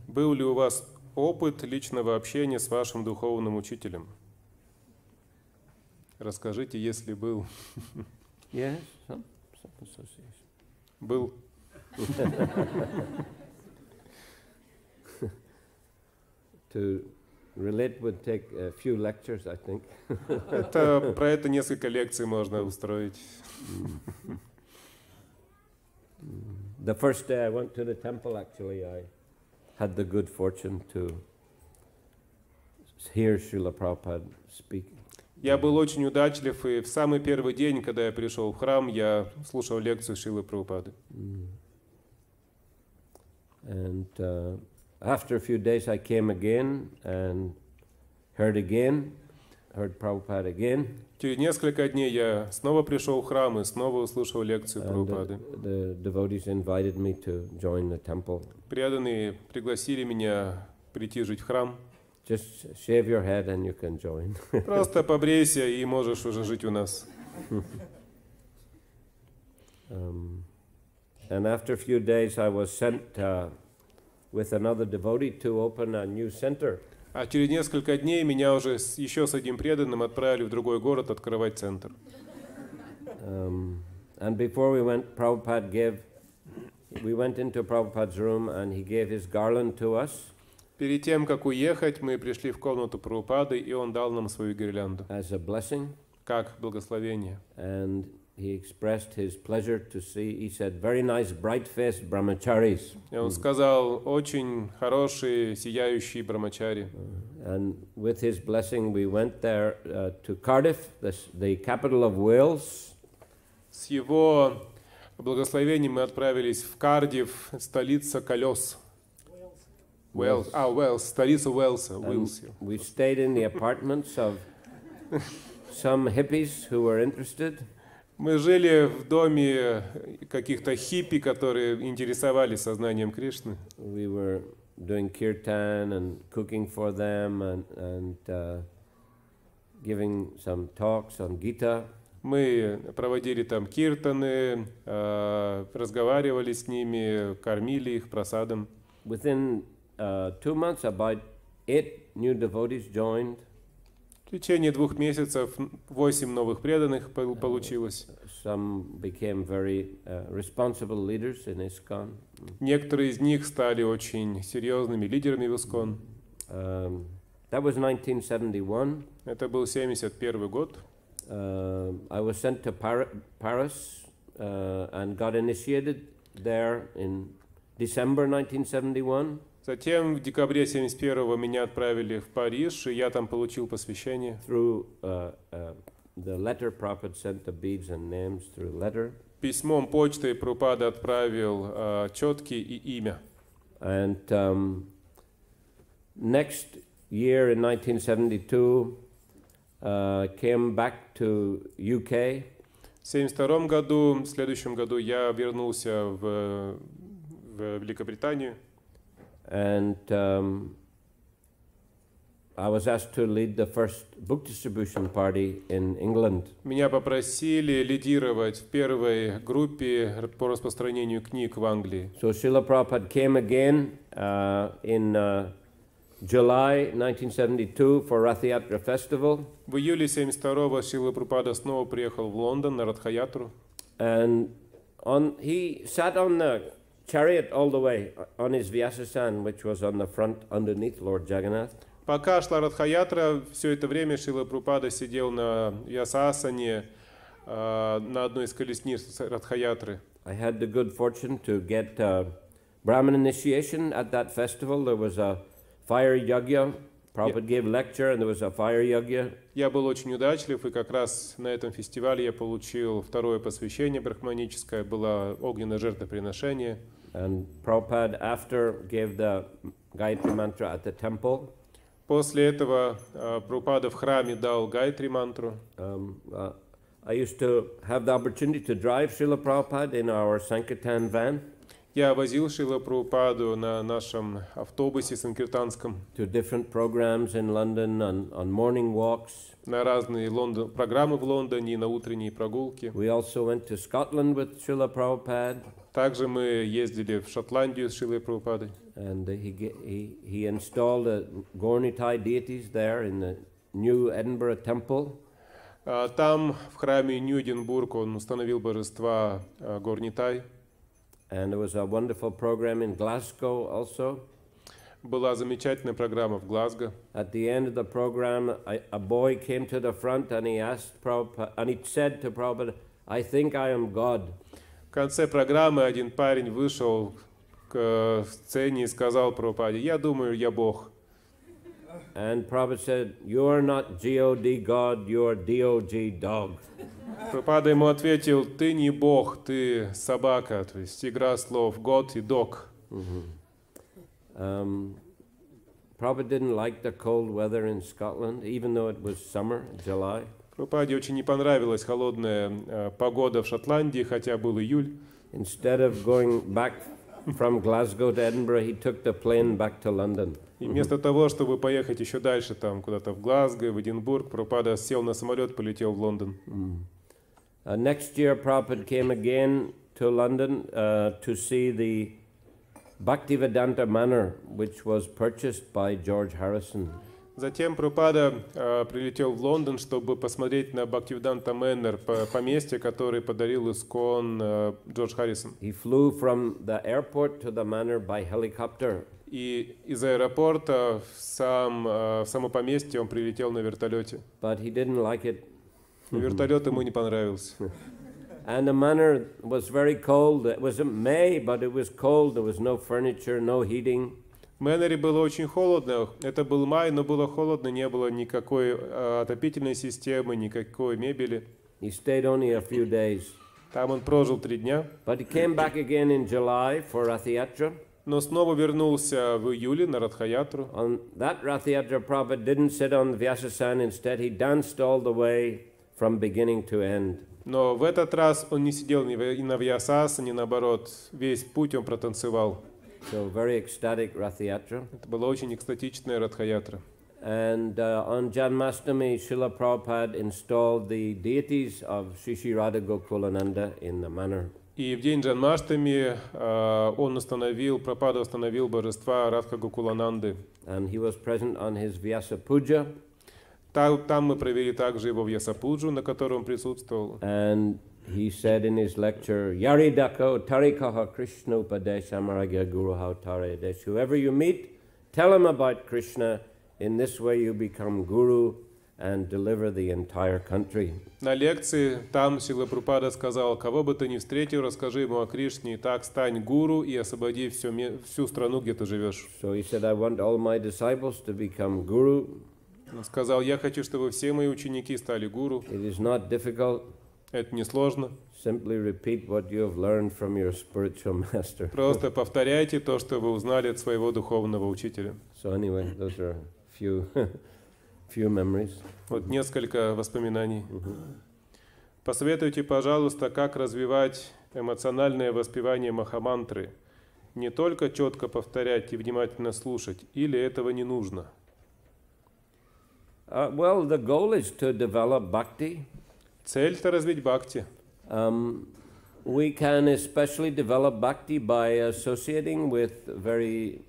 Был ли у вас опыт личного общения с вашим духовным учителем? Расскажите, если был. Yes, some association. Был. To relate would take a few lectures, I think. Про это несколько лекций можно устроить. The first day I went to the temple, actually, I had the good fortune to hear Srila Prabhupada speak. Я был очень удачлив, и в самый первый день, когда я пришел в храм, я слушал лекцию Шрилы Прабхупады. And after a few days I came again and heard Prabhupada again. Через несколько дней я снова пришел в храм и снова услышал лекцию Прабхупады. The devotees invited me to join the temple. Преданные пригласили меня прийти жить в храм. Just shave your head and you can join. Просто побрейся и можешь уже жить у нас. And after a few days I was sent with another devotee to open a new center. А через несколько дней меня уже еще с одним преданным отправили в другой город открывать центр. And before we went, we went into Prabhupada's room and he gave his garland to us. Перед тем, как уехать, мы пришли в комнату Прабхупады, и он дал нам свою гирлянду. As a blessing. Как благословение. And he expressed his pleasure to see, he said, very nice bright-faced brahmacharis. И он сказал, очень хорошие, сияющие брамачари. And with his blessing we went there to Cardiff, the capital of Wales. С его благословением мы отправились в Кардифф, столица колес. Уэльс, столица Уэльса. We stayed in the apartments of some hippies who were interested. Мы жили в доме каких-то хиппи, которые интересовались сознанием Кришны. We were doing kirtan and cooking for them and giving some talks on Gita. Мы проводили там киртаны, разговаривали с ними, кормили их прасадом. Within 2 months, about 8 new devotees joined. В течение 2 месяцев 8 новых преданных получилось. Some became very responsible leaders in ISKCON. Некоторые из них стали очень серьезными лидерами в ISKCON. That was 1971. Это был 71 год. I was sent to Paris and got initiated there in December 1971. Затем в декабре 71-го меня отправили в Париж, и я там получил посвящение. Through the letter, Prabhupada sent the beads and names through letter. Письмом почтой Прабхупада отправил четки и имя. And next year in 1972, came back to UK. В 72 году, в следующем году, я вернулся в Великобританию. And I was asked to lead the first book distribution party in England. Меня попросили лидировать в первой группе по распространению книг в Англии. So Srila Prabhupada came again in July 1972 for Rath Yatra Festival. В июле 72-го Шрила Прабхупада снова приехал в Лондон на Радха-ятру. And he sat on the chariot all the way on his Vyasasan, which was on the front underneath Lord Jagannath. Пока шла Радха-ятра, все это время Шрила Прабхупада сидел на Вьясасане, на одной из колесниц Радха-ятры. I had the good fortune to get Brahman initiation at that festival. There was a fire yagya Prabhupada gave lecture and there was a fire yagya. Я был очень удачлив, и как раз на этом фестивале я получил второе посвящение брахманическое, было огненное жертвоприношение. And Prabhupada after gave the Gayatri mantra at the temple. После этого Прабхупада в храме дал Гайатри мантру. I used to have the opportunity to drive Srila Prabhupada in our Sankirtan van. Я возил Шрилу Прабхупаду на нашем автобусе санкиртанском To different programs in London on morning walks. на разные программы в Лондоне и на утренние прогулки. We also went to Scotland with Srila Prabhupada. Также мы ездили в Шотландию с Шрилой Прабхупадой. And he installed the Gaurnitai deities there in the new Edinburgh temple. Там, в храме Нью-Эдинбург, он установил божества Горнитай. And there was a wonderful program in Glasgow also. Была замечательная программа в Глазго. At the end of the program, a boy came to the front and he asked Prabhupada, and he said to Prabhupada, "I think I am God." В конце программы один парень вышел к сцене и сказал Прабхупаде: "Я думаю, я Бог." And Prabhupada said, "You are not God God, you are Dog dog." Прабхупада ему ответил: "Ты не Бог, ты собака", то есть игра слов God и Dog. Prabhupada didn't like the cold weather in Scotland, even though it was summer, July. Прабхупаде очень не понравилась холодная погода в Шотландии, хотя был июль. Instead of going back from Glasgow to Edinburgh, he took the plane back to London. И вместо того, чтобы поехать еще дальше, там куда-то в Глазго, в Эдинбург, Прабхупада сел на самолет, полетел в Лондон. Next year, Prabhupada came again to London to see the Bhактиведанта Мэнор, which was purchased by George Harrison. Затем Прабхупада прилетел в Лондон, чтобы посмотреть на Бхактиведанта Мэнор, поместье, которое подарил искон Джордж Харрисон. He flew from the airport to the manor by helicopter. И из аэропорта в само поместье он прилетел на вертолете. But he didn't like it. Вертолет ему не понравился. And the manor was very cold. It was in May, but it was cold. There was no furniture, no heating. В Мэноре было очень холодно. Это был май, но было холодно, не было никакой отопительной системы, никакой мебели. He stayed only a few days. Там он прожил 3 дня. But he came back again in July for Rath-yatra. Но снова вернулся в июле на Радха-ятру. On that Rath-yatra, Prabhupada didn't sit on Vyasasana. Instead, he danced all the way from beginning to end. Но в этот раз он не сидел ни на Вьясасане, наоборот, весь путь он протанцевал. So very ecstatic Rath-yatra. Это была очень экстатичная Радха-ятра. And on Janmashtami, Srila Prabhupada installed the deities of Sri Sri Radha Gokulananda in the manor. И в день Джанмаштами Прабхупада установил божества Радха Гокулананды. And he was present on his Vyasa Puja. Там мы провели также его Вьясапуджу, на которой он присутствовал. And he said in his lecture, Yaridako Tarikaha Krishna Upadesh Amaragya Guru Hautare Desh. Whoever you meet, tell him about Krishna. In this way you become Guru and deliver the entire country. На лекции там Шрила Прабхупада сказал: кого бы ты ни встретил, расскажи ему о Кришне, и так стань гуру и освободи всю страну, где ты живешь. So he said, I want all my disciples to become Guru. Он сказал: я хочу, чтобы все мои ученики стали гуру. It is not difficult. Это несложно. Simply repeat what you have learned from your spiritual master. Просто повторяйте то, что вы узнали от своего духовного учителя. So anyway, those are few memories. Вот несколько воспоминаний. Посоветуйте, пожалуйста, как развивать эмоциональное воспевание махамантры. Не только четко повторять и внимательно слушать, или этого не нужно? Well, the goal is to develop bhakti. Цель-то развить бхакти. We can especially develop bhakti by associating with very,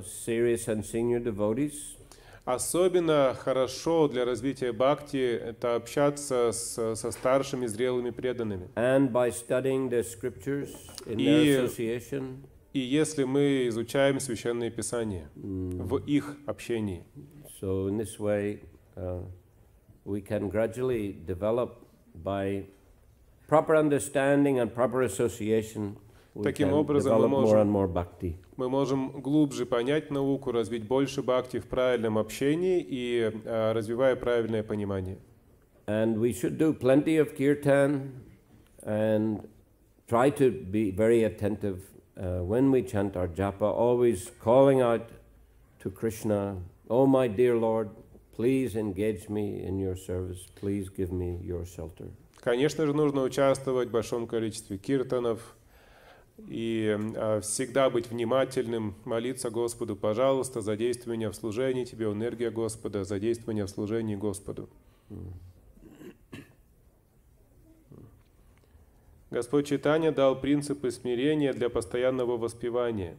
serious and senior devotees. Особенно хорошо для развития бхакти это общаться со старшими зрелыми преданными. And by studying the scriptures in their association. И если мы изучаем священные писания в их общении. So in this way, we can gradually develop by proper understanding and proper association. Таким образом, мы можем глубже понять науку, развить больше бхакти в правильном общении и развивая правильное понимание. And we should do plenty of kirtan and try to be very attentive when we chant our japa, always calling out to Krishna, "Oh my dear Lord, please engage me in your service, please give me your shelter." Конечно же, нужно участвовать в большом количестве киртанов и всегда быть внимательным, молиться Господу: пожалуйста, задействуй меня в служении Тебе, энергия Господа, задействуй меня в служении Господу. Господь Чайтанья дал принципы смирения для постоянного воспевания.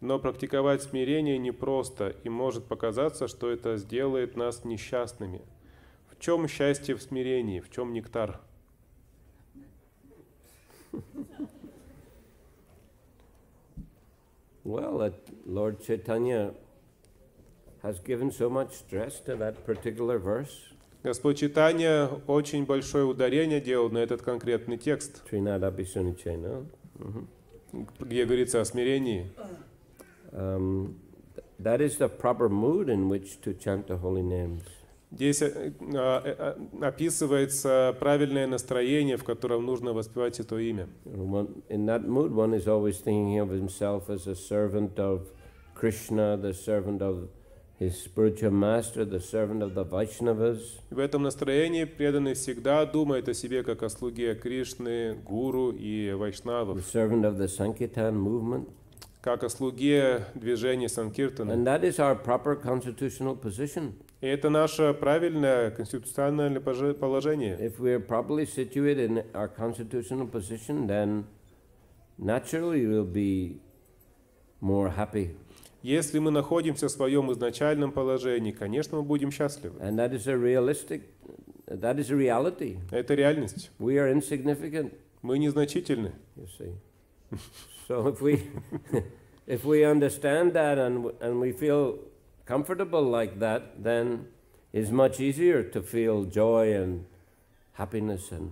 Но практиковать смирение непросто, и может показаться, что это сделает нас несчастными. В чем счастье в смирении, в чем нектар? Well, Lord Chaitanya has given so much stress to that particular verse. Господь Чайтанья очень большое ударение делал на этот конкретный текст, где говорится о смирении. That is the proper mood in which to chant the holy names. Здесь описывается правильное настроение, в котором нужно воспевать Святое Имя. In that mood, one is always thinking of himself as a servant of Krishna, the servant of his spiritual master, the servant of the Vaishnavas. В этом настроении преданный всегда думает о себе как о слуге Кришны, гуру и вайшнавов. The servant of the Sankirtan movement. Как о слуге движения Санкиртана. And that is our proper constitutional position. И это наше правильное конституциональное положение. If we are properly situated in our constitutional position, then naturally we will be more happy. Если мы находимся в своем изначальном положении, конечно, мы будем счастливы. And that is a reality. Это реальность. We are insignificant. Мы незначительны. You see. So if we understand that and we feel comfortable like that, then it's much easier to feel joy and happiness and.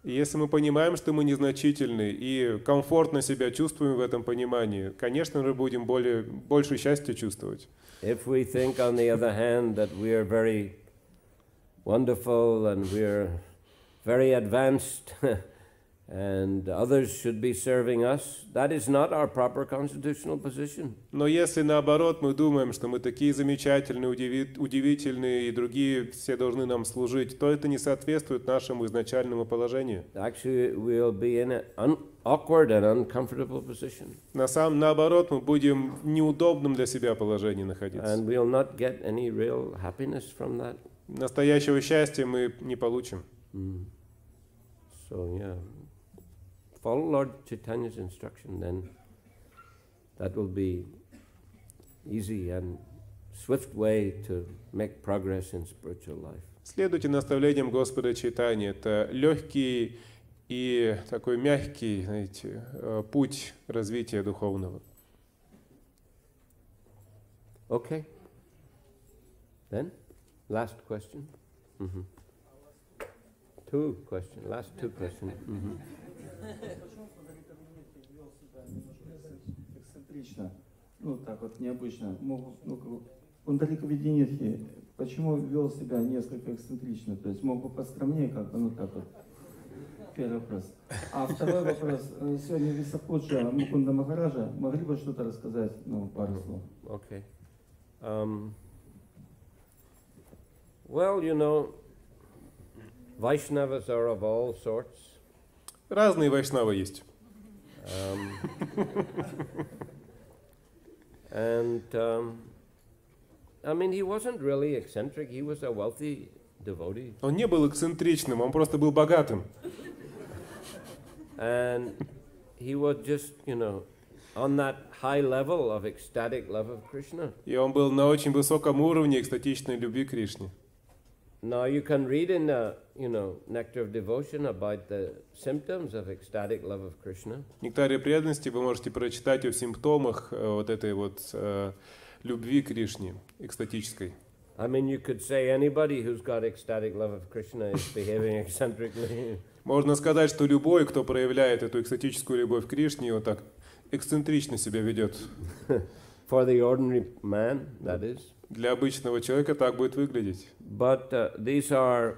Если мы понимаем, что мы незначительны и комфортно себя чувствуем в этом понимании, конечно, мы будем больше счастья чувствовать. If we think, on the other hand, that we are very wonderful and we are very advanced and others should be serving us, that is not our proper constitutional position. Но если наоборот мы думаем, что мы такие замечательные, удивительные и другие все должны нам служить, то это не соответствует нашему изначальному положению. Actually, we'll be in an awkward and uncomfortable position. Наоборот, мы будем в неудобном для себя положении находиться. And we'll not get any real happiness from that. Настоящего счастья мы не получим. So yeah. Follow Lord Chaitanya's instruction, then that will be easy and swift way to make progress in spiritual life. Следуйте наставлениям Господа Чайтаньи. Это легкий и такой мягкий, знаете, путь развития духовного. Okay. Then, last question. Two questions. Last two questions. Почему Федерико Доминики вел себя немножко эксцентрично, ну так вот необычно, Федерико Веденихи, почему вел себя несколько эксцентрично, то есть мог бы поскромнее как бы, ну так вот, первый вопрос. А второй вопрос, сегодня Висапуджа Мукунда Махараджа, могли бы что-то рассказать, ну пару слов? Okay. Well, you know, Vaishnavas are of all sorts. Разные вайшнавы есть. I mean, he wasn't really eccentric. He was a wealthy devotee. Он не был эксцентричным, он просто был богатым. And he was just, you know, on that high level of ecstatic love of Krishna. И он был на очень высоком уровне экстатичной любви к Кришне. Now you can read in the, you know, Nectar of Devotion about the symptoms of ecstatic love of Krishna. В Нектаре преданности вы можете прочитать о симптомах вот этой вот любви к Кришне, экстатической. I mean, you could say anybody who's got ecstatic love of Krishna is behaving eccentrically. Можно сказать, что любой, кто проявляет эту экстатическую любовь к Кришне, он так эксцентрично себя ведет. For the ordinary man, that is. Для обычного человека так будет выглядеть. But these are,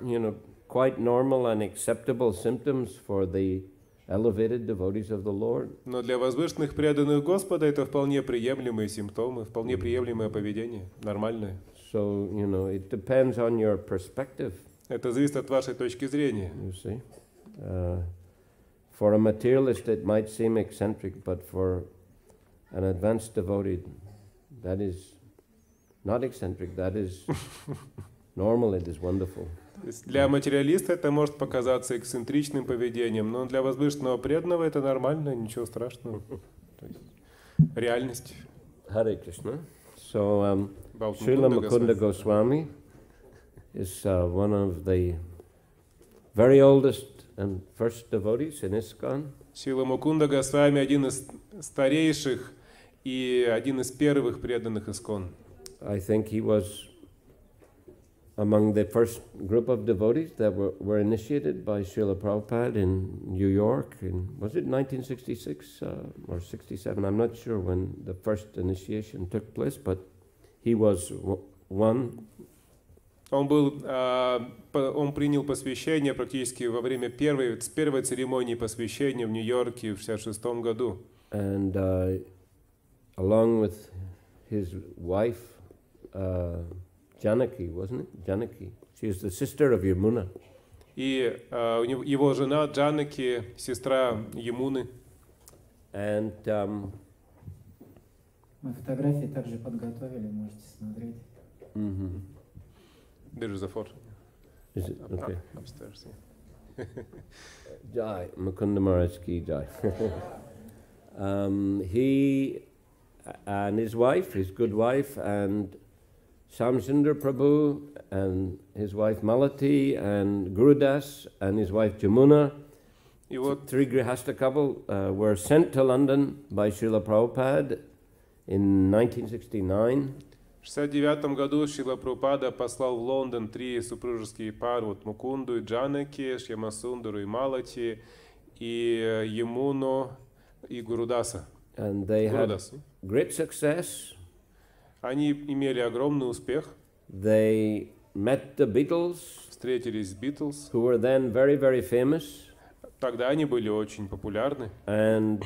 quite normal and acceptable symptoms for the elevated devotees of the Lord. Но для возвышенных преданных Господа это вполне приемлемые симптомы, вполне приемлемое поведение, нормальное. So, it depends on your perspective. Это зависит от вашей точки зрения. You see, for a materialist it might seem eccentric, but for an advanced devotee, that is not eccentric. That is normal. It is wonderful. Для материалиста это может показаться эксцентричным поведением, но для возвышенного преданного это нормально, ничего страшного. То есть реальность. Харе Кришна. So, Srila Mukunda Goswami is one of the very oldest and first devotees in ISKCON. Шрила Мукунда Госвами один из старейших и один из первых преданных ISKCON. I think he was among the first group of devotees that were initiated by Shrila Prabhupada in New York in, was it 1966 or 67? I'm not sure when the first initiation took place, but he was one. Он принял посвящение практически во время первой церемонии посвящения в Нью-Йорке в 1966 году. And along with his wife, Janaki, wasn't it? Janaki. She is the sister of Yamuna. И его жена Джанаки, сестра Ямуны. And мы фотографии также подготовили, можете смотреть. There is a photo. Is it? Okay. Upstairs. Jai, Mukunda Maharaj ki Jai. He and his wife, his good wife, and Shamsundar Prabhu and his wife Malati and Gurudas and his wife Jamuna, three Grihastha couple, were sent to London by Srila Prabhupada in 1969. В 1969 году Шрила Прабхупада послал в Лондон три супружеские пары, вот Мукунду и Джанаки, Шьямасундару и Малати, и Ямуну и Гурудаса. And they had great success. Они имели огромный успех. They met the Beatles, встретились с Beatles, who were then very, very famous. Тогда они были очень популярны. And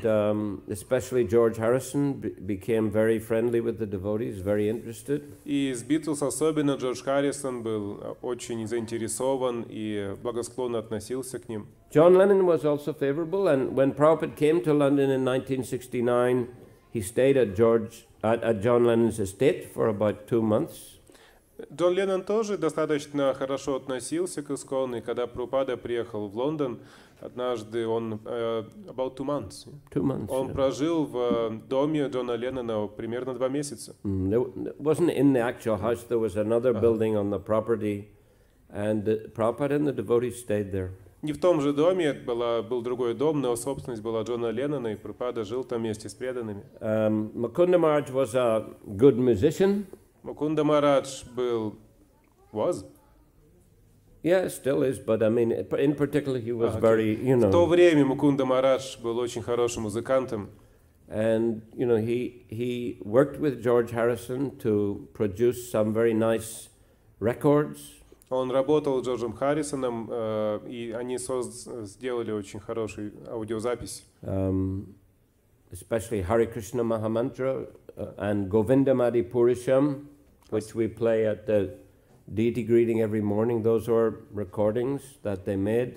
especially George Harrison became very friendly with the devotees, very interested. И с Beatles особенно Джордж Харрисон был очень заинтересован и благосклонно относился к ним. John Lennon was also favorable, and when Prabhupada came to London in 1969, he stayed at John Lennon's estate for about 2 months. Джон Леннон тоже достаточно хорошо относился к ISKCON, и когда Прабхупада приехал в Лондон, однажды он, about 2 months, он прожил в доме Джона Леннона примерно 2 месяца. It wasn't in the actual house, there was another building on the property, and Prabhupada and the devotees stayed there. Не в том же доме, был другой дом, но собственность была Джона Леннона, и Прабхупада жил там вместе с преданными. Mukunda Maharaj was a good musician. Мукунда Марадж was? Yeah, still is, but I mean, in particular, he was very, В то время Мукунда Марадж был очень хорошим музыкантом. And, he worked with George Harrison to produce some very nice records. Он работал с Джорджем Харрисоном, и они сделали очень хорошую аудиозапись. Especially Hare Krishna Mahamantra and Govindam Adi Purisham, which we play at the deity greeting every morning. Those were recordings that they made.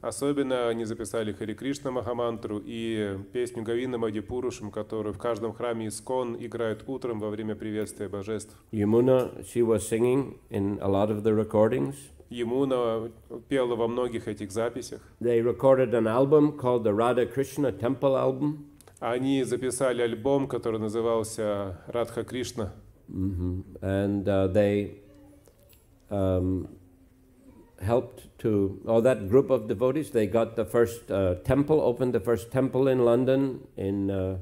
Особенно они записали Харе Кришна Махамантру и песню Говиндам Ади Пурушам, которую в каждом храме ISKCON играют утром во время приветствия божеств. Yamuna, she was singing in a lot of the recordings. Ямуна пела во многих этих записях. They recorded an album called the Radha Krishna Temple Album. Они записали альбом, который назывался Радха Кришна. And they helped that group of devotees, they got the first temple, opened the first temple in London, in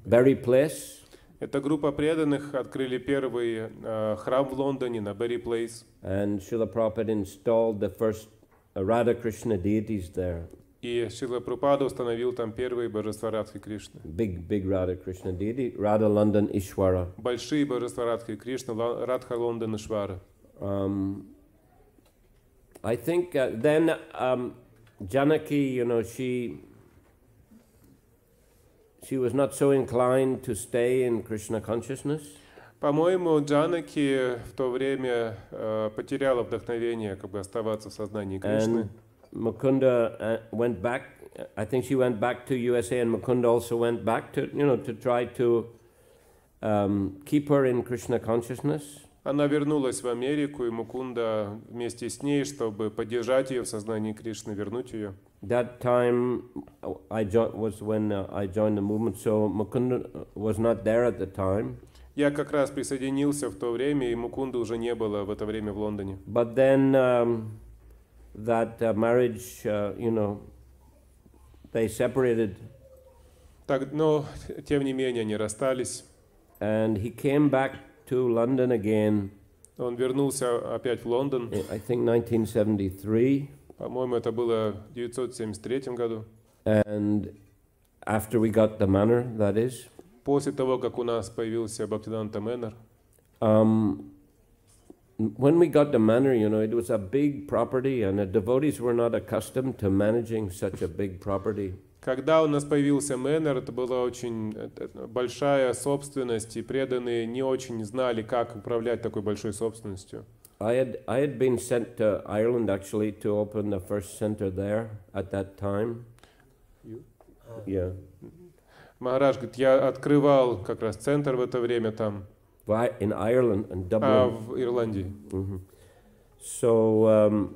Bury Place. Эта группа преданных открыли первый храм в Лондоне на Bury Place. And Srila Prabhupada installed the first Radha Krishna deities there. И Шрила Прабхупада установил там первые божества Радхи Кришны. Big Radha Krishna deity, Radha London Ishwara. Большие божества Радхи Кришны, Радха Лондон Ишвара. I think then Janaki, you know, she was not so inclined to stay in Krishna consciousness. По-моему, Джанаки в то время потеряла вдохновение, как бы оставаться в сознании Кришны. And Mukunda went back. I think she went back to USA, and Mukunda also went back to, you know, to try to keep her in Krishna consciousness. Она вернулась в Америку, и Мукунда вместе с ней, чтобы поддержать ее в сознании Кришны, вернуть ее. That time was when I joined the movement, so Mukunda was not there at the time. Я как раз присоединился в то время, и Мукунды уже не было в это время в Лондоне. But then that marriage, you know, they separated. Так, но тем не менее они расстались. And he came back to London again. Он вернулся опять в Лондон. I think 1973. По-моему, это было в 1973 году. And after we got the manor, that is. После того, как у нас появился Бхактиведанта Мэнор. When we got the manor, you know, it was a big property, and the devotees were not accustomed to managing such a big property. Когда у нас появился Мэнор, это была очень большая собственность, и преданные не очень знали, как управлять такой большой собственностью. I had been sent to Ireland actually to open the first center there at that time. Yeah. Махарадж говорит, я открывал как раз центр в это время там. In Ireland and Dublin. В Ирландии. So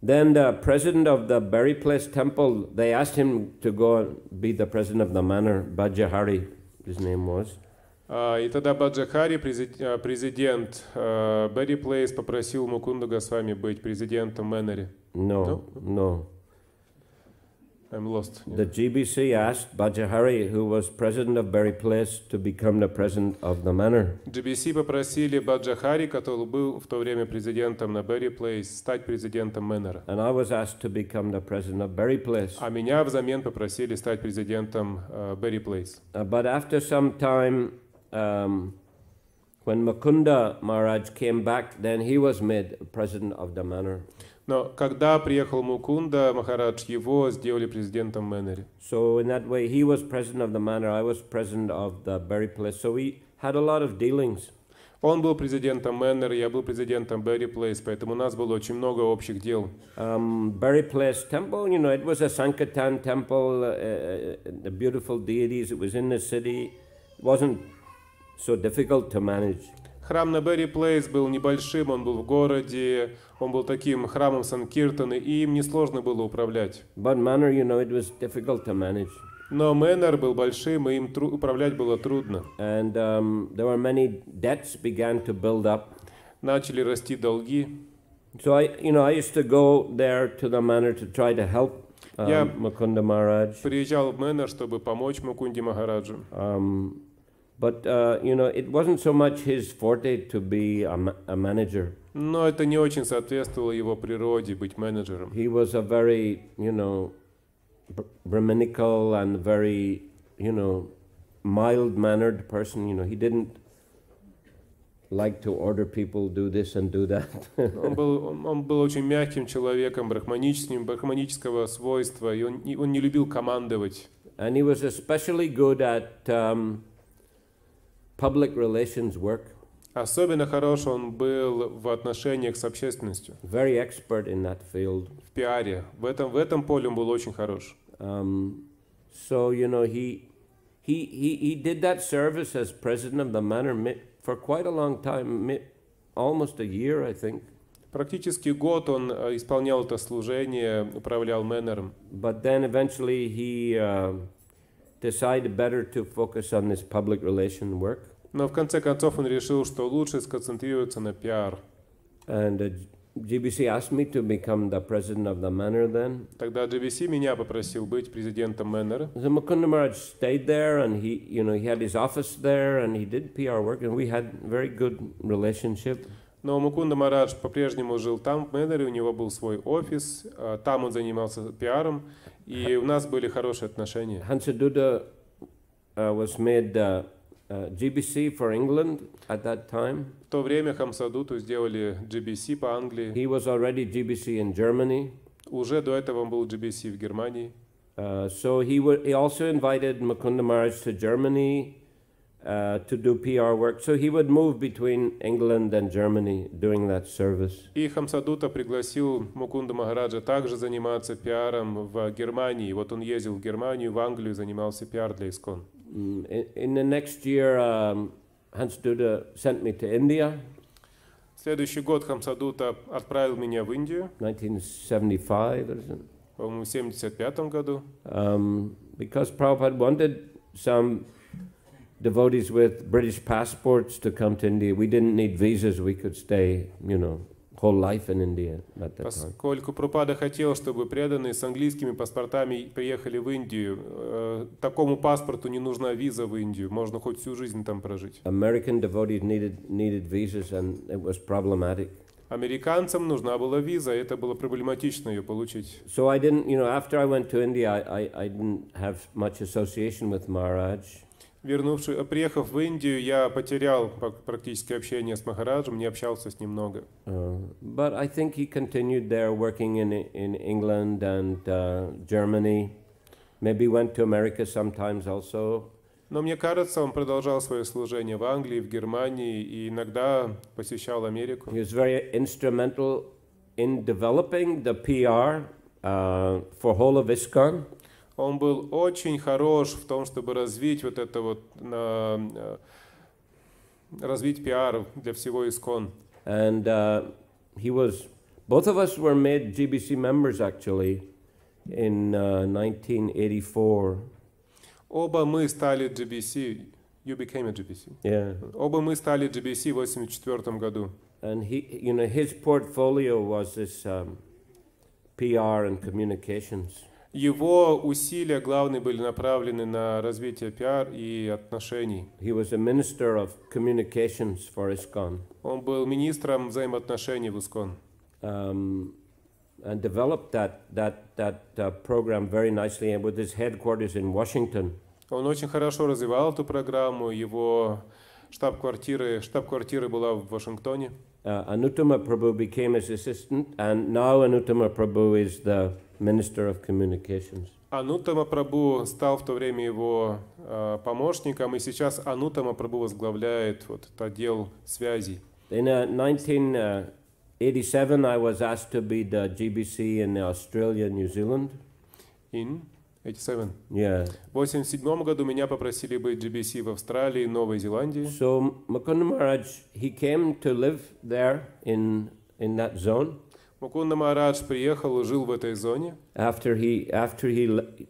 then the president of the Place temple, they asked him to go and be the president of the manor, Bhajahari, his name was. И тогда Баджахари, президент Place, попросил Мукунду Госвами быть президентом Мэноре. No. I'm lost. The Джи-Би-Си asked Bhajahari, who was president of Place, to become the president of the manor. Джи-Би-Си попросили Баджахари, который был в то время президентом на Place, стать президентом Мэнора. And I was asked to become the president of Place. А меня взамен попросили стать президентом Place. But after some time, when Mukunda Maharaj came back, then he was made president of the manor. Но когда приехал Мукунда Махарадж, его сделали президентом Мэноре. So in that way, he was president of the manor, I was president of the Place. So we had a lot of dealings. Он был президентом Мэнора, я был президентом Place, поэтому у нас было очень много общих дел. Place temple, you know, it was a Sankirtan temple, the beautiful deities. It was in the city. It wasn't so difficult to manage. Храм на Place был небольшим, он был в городе, он был таким храмом Санкиртаны, и им несложно было управлять. But Manor, you know, it was difficult to manage. Но Мэнор был большим, и им управлять было трудно. And there were many debts began to build up. Начали расти долги. So I used to go there to the Manor to try to help Mukunda Maharaj. Приезжал в Мэнор, чтобы помочь Мукунде Махараджу. But you know, it wasn't so much his forte to be a manager. Но это не очень соответствовало его природе быть менеджером. He was a very, you know, Brahminical and very, you know, mild-mannered person. You know, he didn't like to order people do this and do that. Он был очень мягким человеком, брахманического свойства, и он не любил командовать. And he was especially good at public relations work. Особенно хорош он был в отношениях с общественностью. Very expert in that field. В пиаре. В этом поле он был очень хорош. So you know, he did that service as president of the manor for quite a long time, almost a year, I think. Практически год он исполнял это служение, управлял Мэнором. But then eventually he decided better to focus on this public relation work. Но в конце концов он решил, что лучше сконцентрироваться на пиар. And Джи-Би-Си asked me to become the president of the manor then. Тогда Джи-Би-Си меня попросил быть президентом Мэнора. So Mukunda Maharaj stayed there, and he had his office there, and he did PR work, and we had very good relationship. Но Мукунда Марадж по-прежнему жил там, в Мэноре, у него был свой офис, там он занимался пиаром, и у нас были хорошие отношения. Hansaduta was made Джи-Би-Си for England at that time. В то время Хамсадуту сделали Джи-Би-Си по Англии. He was already Джи-Би-Си in Germany. Уже до этого он был Джи-Би-Си в Германии. So he also invited Mukunda Maharaj to Germany to do PR work. So he would move between England and Germany doing that service. И Хамсадута пригласил Мукунду Махараджа также заниматься пиаром в Германии. Вот он ездил в Германию, в Англию, занимался пиар для ИСККОН. In the next year, Hansaduta sent me to India. В следующий год Хамсадута отправил меня в Индию. 1975, isn't it? По-моему, в 1975 году. Because Prabhupada wanted some devotees with British passports to come to India. We didn't need visas. We could stay, whole life in India at that time. Поскольку Прабхупада хотел, чтобы преданные с английскими паспортами приехали в Индию, такому паспорту не нужна виза в Индию. Можно хоть всю жизнь там прожить. American devotees needed visas, and it was problematic. Американцам нужна была виза, и это было проблематично ее получить. So I didn't, after I went to India, I didn't have much association with Maharaj. Приехав в Индию, я потерял практически общение с Махараджем, не общался с ним много. But I think he continued there working in England and Germany. Maybe went to America sometimes also. Но мне кажется, он продолжал свое служение в Англии, в Германии и иногда посещал Америку. He was very instrumental in developing the PR for whole of ISKCON. Он был очень хорош в том, чтобы развить вот это вот, развить пиар для всего ИСККОН. And both of us were made Джи-Би-Си members actually in 1984. Оба мы стали Джи-Би-Си. You became a Джи-Би-Си. Yeah. Оба мы стали Джи-Би-Си в 1984 году. And his portfolio was this PR and communications. Его усилия главные были направлены на развитие пиар и отношений. He was a minister of communications for ISKCON. Он был министром взаимоотношений в ИСККОН. And developed that program very nicely, and with his headquarters in Washington. Он очень хорошо развивал эту программу. Его штаб-квартира была в Вашингтоне. Anuttama Prabhu became his assistant, and now Anuttama Prabhu is the Minister of Communications. Ануттама Прабху стал в то время его помощником, и сейчас Ануттама Прабху возглавляет вот этот отдел связей. In 1987, I was asked to be the Джи-Би-Си in Australia, New Zealand. In 87. Yeah. В 87 году меня попросили быть Джи-Би-Си в Австралии и Новой Зеландии. So Mukunda Maharaj, he came to live there in that zone. Мукунда Махарадж приехал и жил в этой зоне. After he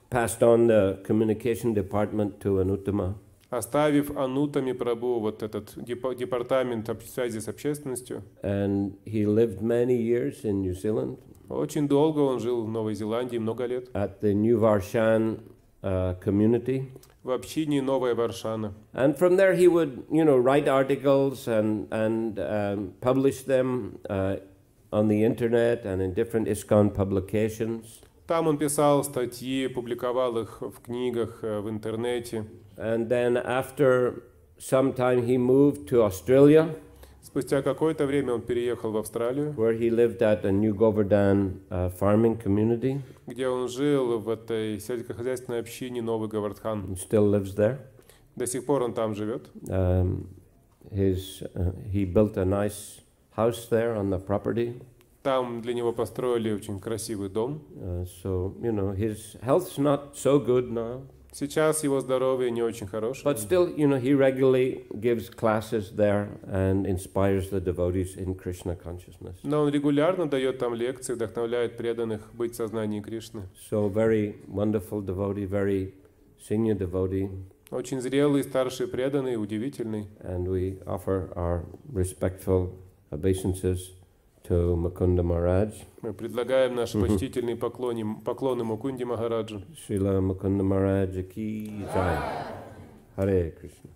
passed on the communication department to Anuttama. Оставив Ануттами Прабху вот этот департамент связи с общественностью. And he lived many years in New Zealand. Очень долго он жил в Новой Зеландии, много лет. At the New Varshan community. В общине Новая Варшана. And from there he would, write articles and publish them on the internet and in different ISKCON publications. Там он писал статьи, публиковал их в книгах, в интернете. And then after some time he moved to Australia. Спустя какое-то время он переехал в Австралию, where he lived at a New Govardhan farming community. Где он жил в этой сельскохозяйственной общине Новый Говардхан. He still lives there. До сих пор он там живет. He built a nice house there on the property. Там для него построили очень красивый дом. So, his health's not so good now. Сейчас его здоровье не очень хорошее. But still, he regularly gives classes there and inspires the devotees in Krishna consciousness. Но он регулярно дает там лекции, вдохновляет преданных быть в сознании Кришны. So very wonderful devotee, very senior devotee. Очень зрелый, старший преданный, удивительный. And we offer our respectful obeisances to Mukunda Maharaj. Мы предлагаем наши почтительные поклоны Мукунде Махараджу. Srila Mukunda Maharaj ki jai. Харе Кришна.